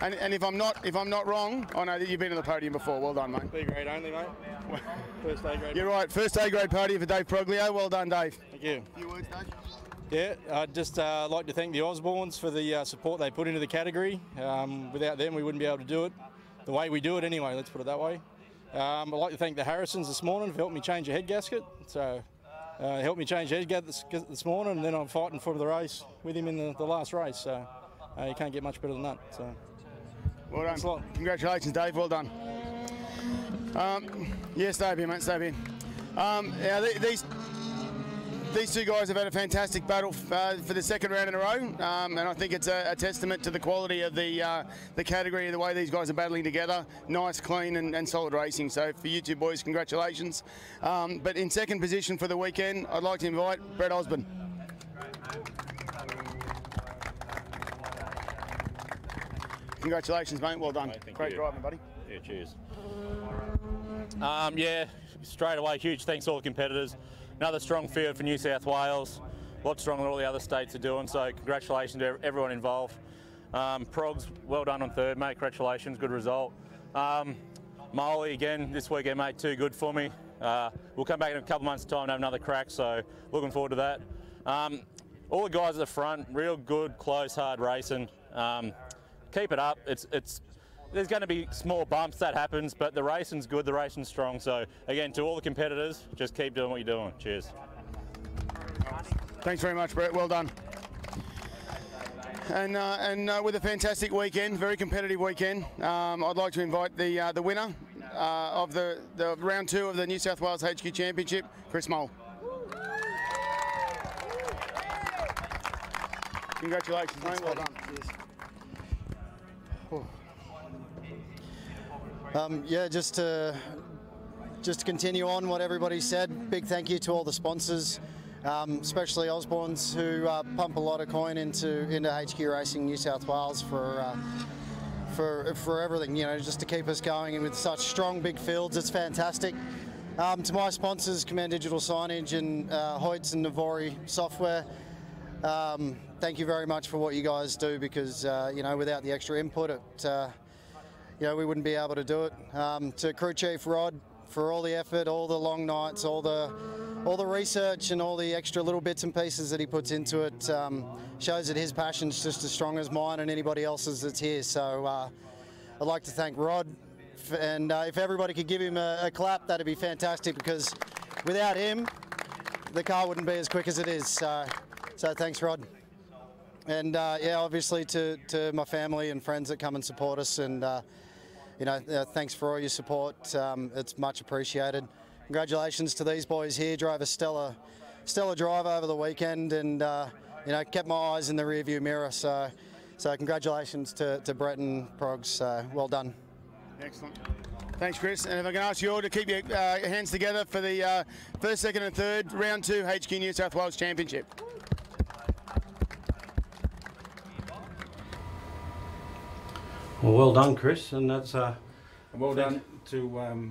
Speaker 1: And if I'm not wrong, I know that you've been on the podium before. Well done, mate.
Speaker 11: B grade only, mate. First A grade.
Speaker 1: You're right. First A grade podium for Dave Proglio. Well done, Dave.
Speaker 11: Thank you.
Speaker 1: A few words, Dave.
Speaker 11: Yeah, I'd just like to thank the Osbornes for the support they put into the category. Without them, we wouldn't be able to do it the way we do it anyway, let's put it that way. I'd like to thank the Harrisons this morning for helping me change a head gasket. So helped me change the head gasket this morning, and then I'm fighting for the race with him in the last race. So you can't get much better than that. So
Speaker 1: well done. Congratulations, Dave. Well done. Yeah, stay up here, mate. Stay up here. Yeah, these two guys have had a fantastic battle for the second round in a row, and I think it's a testament to the quality of the category, the way these guys are battling together. Nice, clean and solid racing. So for you two boys, congratulations. But in second position for the weekend, I'd like to invite Brett Osborne. congratulations, mate. Well done.
Speaker 12: Thank
Speaker 1: Great
Speaker 12: you.
Speaker 1: driving, buddy.
Speaker 12: Yeah, cheers. Yeah, straight away, huge thanks to all the competitors. Another strong field for New South Wales. A lot stronger than all the other states are doing, so congratulations to everyone involved. Progs, well done on third, mate. Congratulations, good result. Molle, again, this weekend, mate, too good for me. We'll come back in a couple of months' time and have another crack, so looking forward to that. All the guys at the front, real good, close, hard racing. Keep it up. There's going to be small bumps, that happens, but the racing's good, the racing's strong. So again, to all the competitors, just keep doing what you're doing. Cheers.
Speaker 1: Thanks very much, Brett. Well done. And with a fantastic weekend, very competitive weekend, I'd like to invite the winner of the round 2 of the New South Wales HQ Championship, Chris Molle. Congratulations, mate. Well done.
Speaker 7: Yeah, just to continue on what everybody said, big thank you to all the sponsors, especially Osborne's, who pump a lot of coin into HQ Racing New South Wales for everything, you know, just to keep us going, and with such strong big fields, it's fantastic. To my sponsors, Command Digital Signage and Hoyts and Navori Software, thank you very much for what you guys do, because you know, without the extra input, you know, we wouldn't be able to do it. To Crew Chief Rod for all the effort, all the long nights, all the research and all the extra little bits and pieces that he puts into it, shows that his passion's just as strong as mine and anybody else's that's here. So I'd like to thank Rod, and if everybody could give him a clap, that'd be fantastic, because without him, the car wouldn't be as quick as it is. So thanks, Rod. And yeah, obviously to my family and friends that come and support us, and you know, thanks for all your support. It's much appreciated. Congratulations to these boys here. Drove a stellar drive over the weekend, and you know, kept my eyes in the rearview mirror. So congratulations to Brett and Progs. Well done.
Speaker 1: Excellent. Thanks, Chris. And if I can ask you all to keep your hands together for the first, second, and third round 2 HQ New South Wales Championship.
Speaker 2: Well done, Chris, and that's
Speaker 1: well done to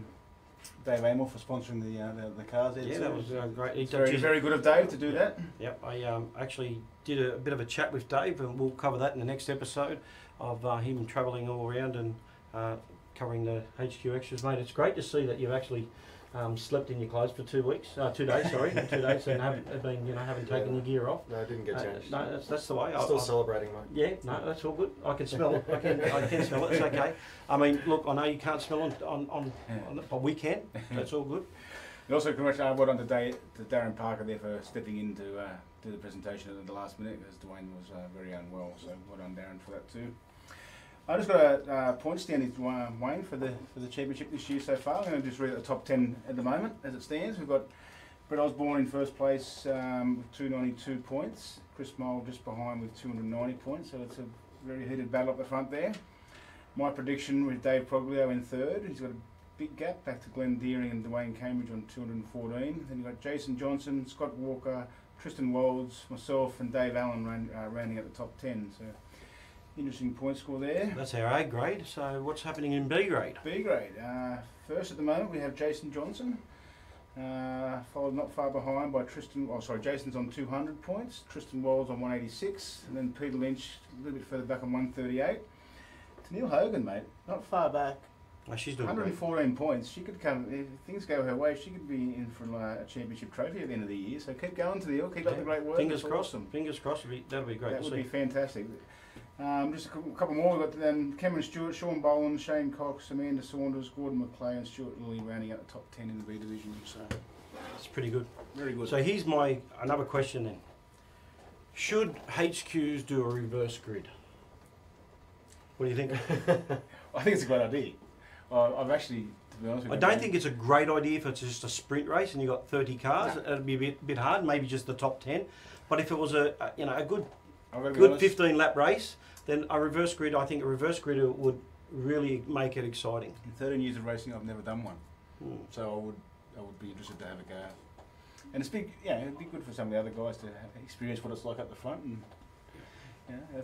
Speaker 1: Dave Amell for sponsoring the cars there.
Speaker 2: Yeah, that was great.
Speaker 1: It's very good of Dave to do that.
Speaker 2: Yep, I actually did a bit of a chat with Dave, and we'll cover that in the next episode of him travelling all around and covering the HQ Extras, mate. It's great to see that you've actually slept in your clothes for 2 weeks, 2 days, sorry, 2 days, and haven't taken your gear off.
Speaker 6: No, I didn't get changed.
Speaker 2: No, that's the way.
Speaker 6: Still celebrating, mate.
Speaker 2: Yeah, no, that's all good. I can smell it. I can smell it. It's okay. I mean, look, I know you can't smell on but we can. That's all good.
Speaker 1: And also, congratulations, well done to Darren Parker there for stepping in to do the presentation at the last minute, because Dwayne was very unwell. So well done, Darren, for that too. I just got a point standing, Wayne, for the championship this year so far. I'm going to just read out the top 10 at the moment as it stands. We've got Brett Osborne in first place with 292 points. Chris Molle just behind with 290 points. So it's a very heated battle up the front there. My prediction with Dave Proglio in third. He's got a big gap back to Glenn Deering and Dwayne Cambridge on 214. Then you've got Jason Johnson, Scott Walker, Tristan Wolds, myself and Dave Allen rounding out the top 10. So interesting point score there.
Speaker 2: That's our A grade. So what's happening in B grade?
Speaker 1: B grade. First at the moment we have Jason Johnson, followed not far behind by Tristan. Oh, sorry, Jason's on 200 points. Tristan Wolds on 186, and then Peter Lynch a little bit further back on 138. Neil Hogan, mate, not far back.
Speaker 2: Oh, she's doing
Speaker 1: 114
Speaker 2: great.
Speaker 1: points. She could come, if things go her way, she could be in for a championship trophy at the end of the year. So keep going to the hill, keep up the great work.
Speaker 2: Fingers
Speaker 1: That's
Speaker 2: crossed.
Speaker 1: awesome.
Speaker 2: Fingers crossed. That'll be great.
Speaker 1: That
Speaker 2: to
Speaker 1: would
Speaker 2: see.
Speaker 1: be fantastic. Just a couple more. We've got Cameron Stewart, Sean Boland, Shane Cox, Amanda Saunders, Gordon McClay, and Stuart Lilly rounding out the top 10 in the B division. So
Speaker 2: it's pretty good.
Speaker 1: Very good.
Speaker 2: So here's another question then. Should HQs do a reverse grid? What do you think?
Speaker 1: I think it's a great idea. I've actually, to be honest with you,
Speaker 2: I don't think it's a great idea if it's just a sprint race and you've got 30 cars. No. It'd be a bit hard, maybe just the top 10. But if it was a good 15 lap race, then I think a reverse grid would really make it exciting.
Speaker 1: In 13 years of racing, I've never done one. So I would be interested to have a go. And it's big, it'd be good for some of the other guys to experience what it's like up the front. And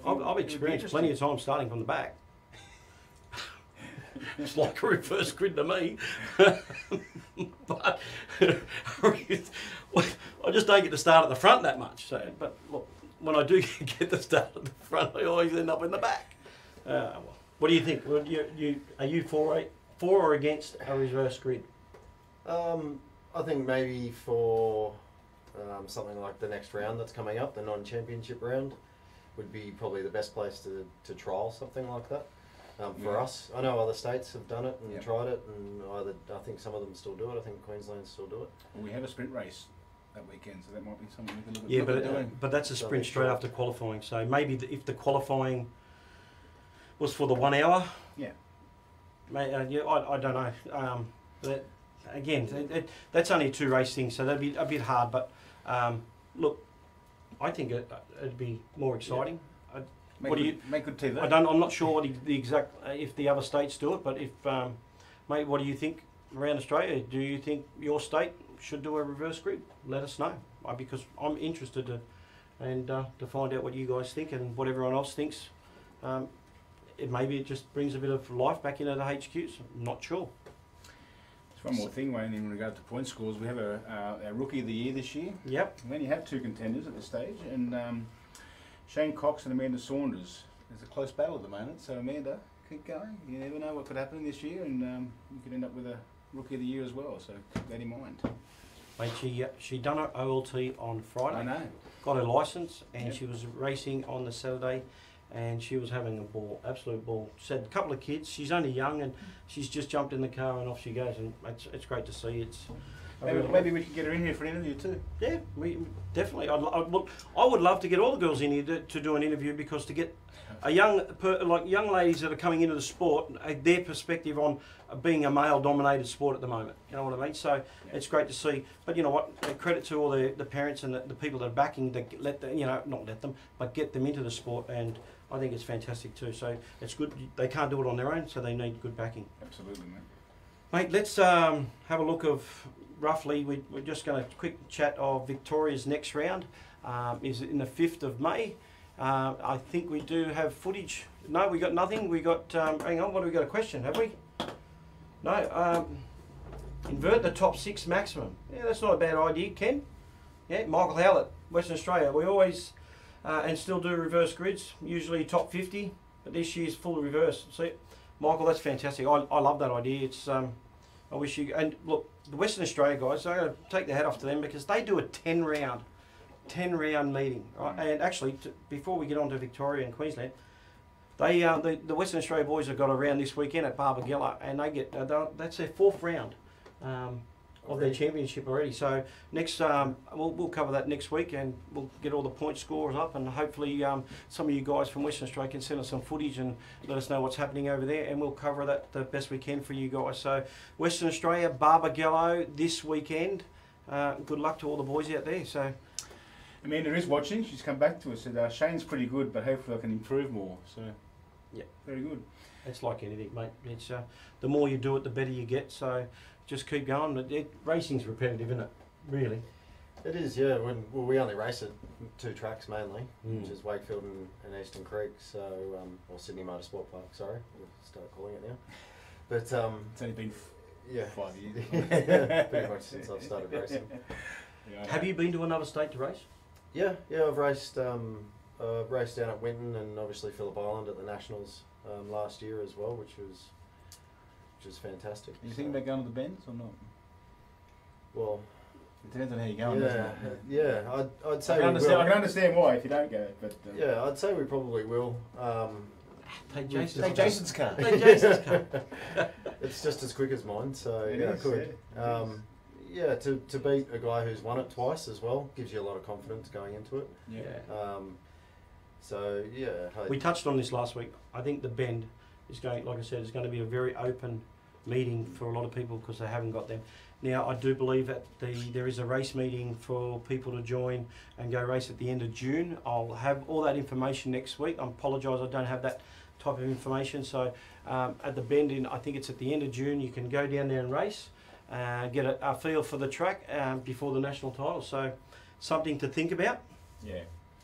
Speaker 1: I've experienced
Speaker 2: plenty of time starting from the back. It's like a reverse grid to me. But I just don't get to start at the front that much. So, but look, when I do get to start at the front, I always end up in the back. What do you think? Are you for or against a reverse grid?
Speaker 6: I think maybe for something like the next round that's coming up, the non-championship round, would be probably the best place to trial something like that. For us, I know other states have done it and tried it, and I think some of them still do it. I think Queensland still do it.
Speaker 1: Well, we have a sprint race that weekend, so that might be something we can look at doing.
Speaker 2: But that's a sprint straight after qualifying. So maybe if the qualifying was for the 1 hour, I don't know. That's only a 2 race thing, so that'd be a bit hard. But look, I think it'd be more exciting.
Speaker 1: Make good TV.
Speaker 2: I'm not sure what the exact if the other states do it, but if mate, what do you think around Australia? Do you think your state should do a reverse grid? Let us know, because I'm interested to find out what you guys think and what everyone else thinks. Maybe it just brings a bit of life back into the HQs. I'm not sure.
Speaker 1: Just one more thing, Wayne, in regard to point scores, we have our Rookie of the Year this year.
Speaker 2: Yep.
Speaker 1: We only have 2 contenders at this stage, and Shane Cox and Amanda Saunders. There's a close battle at the moment, so Amanda, keep going. You never know what could happen this year, and you could end up with a Rookie of the Year as well, so keep that in mind.
Speaker 2: Mate, she done her OLT on Friday.
Speaker 1: I know.
Speaker 2: Got her licence, and she was racing on the Saturday, and she was having a ball, absolute ball. She had a couple of kids. She's only young, and she's just jumped in the car and off she goes, and it's great to see.
Speaker 1: Maybe we can get her in here for an interview too.
Speaker 2: Yeah, we definitely. I would love to get all the girls in here to do an interview, because to get a young ladies that are coming into the sport, their perspective on being a male-dominated sport at the moment. You know what I mean? So it's great to see. But you know what? Credit to all the parents and the people that are backing to but get them into the sport, and I think it's fantastic too. So it's good. They can't do it on their own, so they need good backing.
Speaker 1: Absolutely, mate.
Speaker 2: Mate, let's have a look of. Roughly, we're just going to quick chat of Victoria's next round. Is in the 5th of May. I think we do have footage. No, we got nothing. We got, hang on, what have we got? A question, have we? No. Invert the top 6 maximum. Yeah, that's not a bad idea, Ken. Yeah, Michael Howlett, Western Australia. We always, and still do reverse grids, usually top 50, but this year's full reverse. See, Michael, that's fantastic. I love that idea. It's, I wish you, and look, the Western Australia guys, I'm going to take the hat off to them, because they do a 10 round meeting, right? And actually, before we get on to Victoria and Queensland, they the Western Australia boys have got a round this weekend at Barbagallo, and they get that's their 4th round of their championship already. So next, we'll cover that next week, and we'll get all the point scores up, and hopefully some of you guys from Western Australia can send us some footage and let us know what's happening over there, and we'll cover that the best we can for you guys. So Western Australia, Barbagallo this weekend. Good luck to all the boys out there. So
Speaker 1: Amanda is watching. She's come back to us and said Shane's pretty good, but hopefully I can improve more. So
Speaker 2: yeah,
Speaker 1: very good.
Speaker 2: It's like anything, mate. It's the more you do it, the better you get. So just keep going. Racing's repetitive, isn't it? Really.
Speaker 6: It is, yeah. We only race at 2 tracks mainly, which is Wakefield and Eastern Creek. So, or Sydney Motorsport Park. Sorry, we'll start calling it now. But
Speaker 1: it's only been 5 years.
Speaker 6: Yeah, pretty much since I've started racing.
Speaker 2: Yeah, have you been to another state to race?
Speaker 6: Yeah. I've raced down at Winton and obviously Phillip Island at the Nationals last year as well, which was fantastic.
Speaker 1: Are you thinking about going to the Bends or not?
Speaker 6: Well,
Speaker 1: it depends on how you're going. Doesn't it?
Speaker 6: Yeah. I'd say
Speaker 1: I can understand why if you don't go, but
Speaker 6: yeah, I'd say we probably will.
Speaker 2: Take
Speaker 1: Jason's car.
Speaker 2: Take Jason's car.
Speaker 6: It's just as quick as mine, so
Speaker 1: it
Speaker 6: yeah,
Speaker 1: is,
Speaker 6: I could. Yeah, to beat a guy who's won it twice as well gives you a lot of confidence going into it.
Speaker 2: Yeah.
Speaker 6: So yeah.
Speaker 2: We touched on this last week. I think the Bend is going, like I said, is going to be a very open meeting for a lot of people because they haven't got them. Now, I do believe that there is a race meeting for people to join and go race at the end of June. I'll have all that information next week. I apologise, I don't have that type of information. So at the Bend, I think it's at the end of June, you can go down there and race, get a feel for the track before the national title. So something to think about.
Speaker 1: Yeah.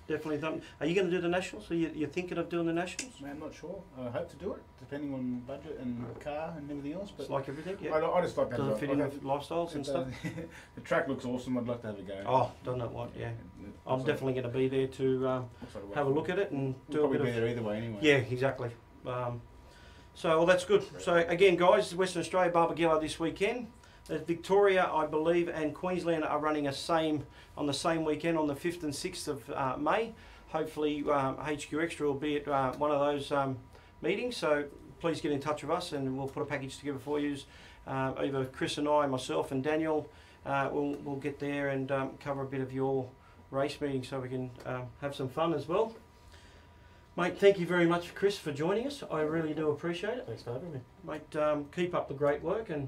Speaker 2: definitely something. Are you going to do the Nationals? Are you thinking of doing the Nationals?
Speaker 1: Man, I'm not sure. I hope to do it, depending on budget and car and everything else. But
Speaker 2: it's like everything, yeah.
Speaker 1: I just like to
Speaker 2: Does
Speaker 1: have
Speaker 2: it fit in with lifestyles and stuff?
Speaker 1: The track looks awesome. I'd like to have a go.
Speaker 2: Oh, don't know what, yeah. I'm definitely going to be there to have a look at it and do a bit of...
Speaker 1: We'll probably be there either way anyway.
Speaker 2: Yeah, exactly. So, well, that's good. So, again, guys, Western Australia Barbagallo this weekend. Victoria, I believe, and Queensland are running on the same weekend on the 5th and 6th of May. Hopefully, HQ Xtra will be at one of those meetings. So please get in touch with us, and we'll put a package together for you. Either Chris and I, myself, and Daniel, we'll get there and cover a bit of your race meeting, so we can have some fun as well. Mate, thank you very much, Chris, for joining us. I really do appreciate it.
Speaker 6: Thanks for having me.
Speaker 2: Mate, keep up the great work and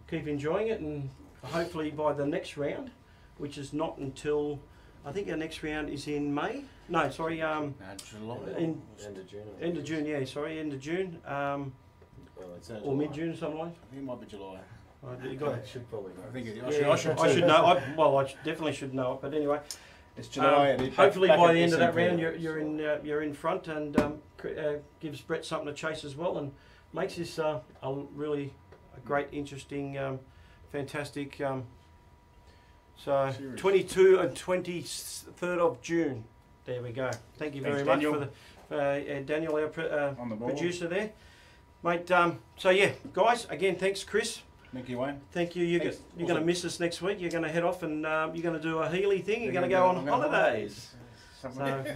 Speaker 2: keep enjoying it, and hopefully by the next round, which is not until, I think our next round is in May. No, sorry,
Speaker 1: July.
Speaker 6: End of June.
Speaker 2: End of June, yeah, sorry, end of June. Or mid-June, something like that.
Speaker 1: I think it might be July.
Speaker 2: You got it.
Speaker 6: Should probably know.
Speaker 1: I should
Speaker 2: know. I definitely should know it, but anyway.
Speaker 1: It's July.
Speaker 2: Hopefully by the end of that round, you're in front, and gives Brett something to chase as well, and makes this a really great, interesting, fantastic. So
Speaker 1: Serious.
Speaker 2: 22 and 23rd of June. There we go. Thank you very much for the Daniel, our
Speaker 1: on the ball.
Speaker 2: producer there, mate. So yeah, guys, again, thanks, Chris.
Speaker 1: Thank you, Wayne.
Speaker 2: Thank you. You're going to miss us next week. You're going to head off and you're going to do a Healy thing. You're going to go on holidays. So, and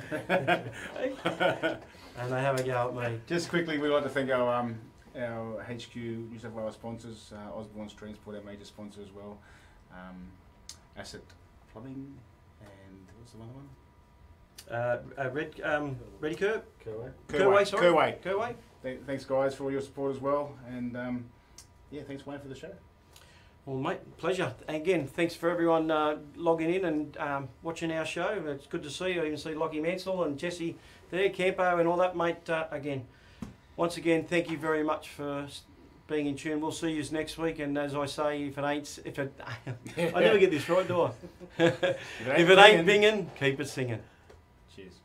Speaker 2: they have a go at me.
Speaker 1: Just quickly, we'd like to thank our HQ New South Wales sponsors, Osborne's Transport, our major sponsor as well, Asset Plumbing, and what's the other one?
Speaker 2: Ready Curb?
Speaker 1: Kerway. Thanks, guys, for all your support as well, and yeah, thanks, Wayne, for the show.
Speaker 2: Well, mate, pleasure. Again, thanks for everyone logging in and watching our show. It's good to see you. I even see Lockie Mansell and Jesse there, Campo and all that, mate. Again, once again, thank you very much for being in tune. We'll see you next week. And as I say, I never get this right, do I? If it ain't binging, keep it singing.
Speaker 1: Cheers.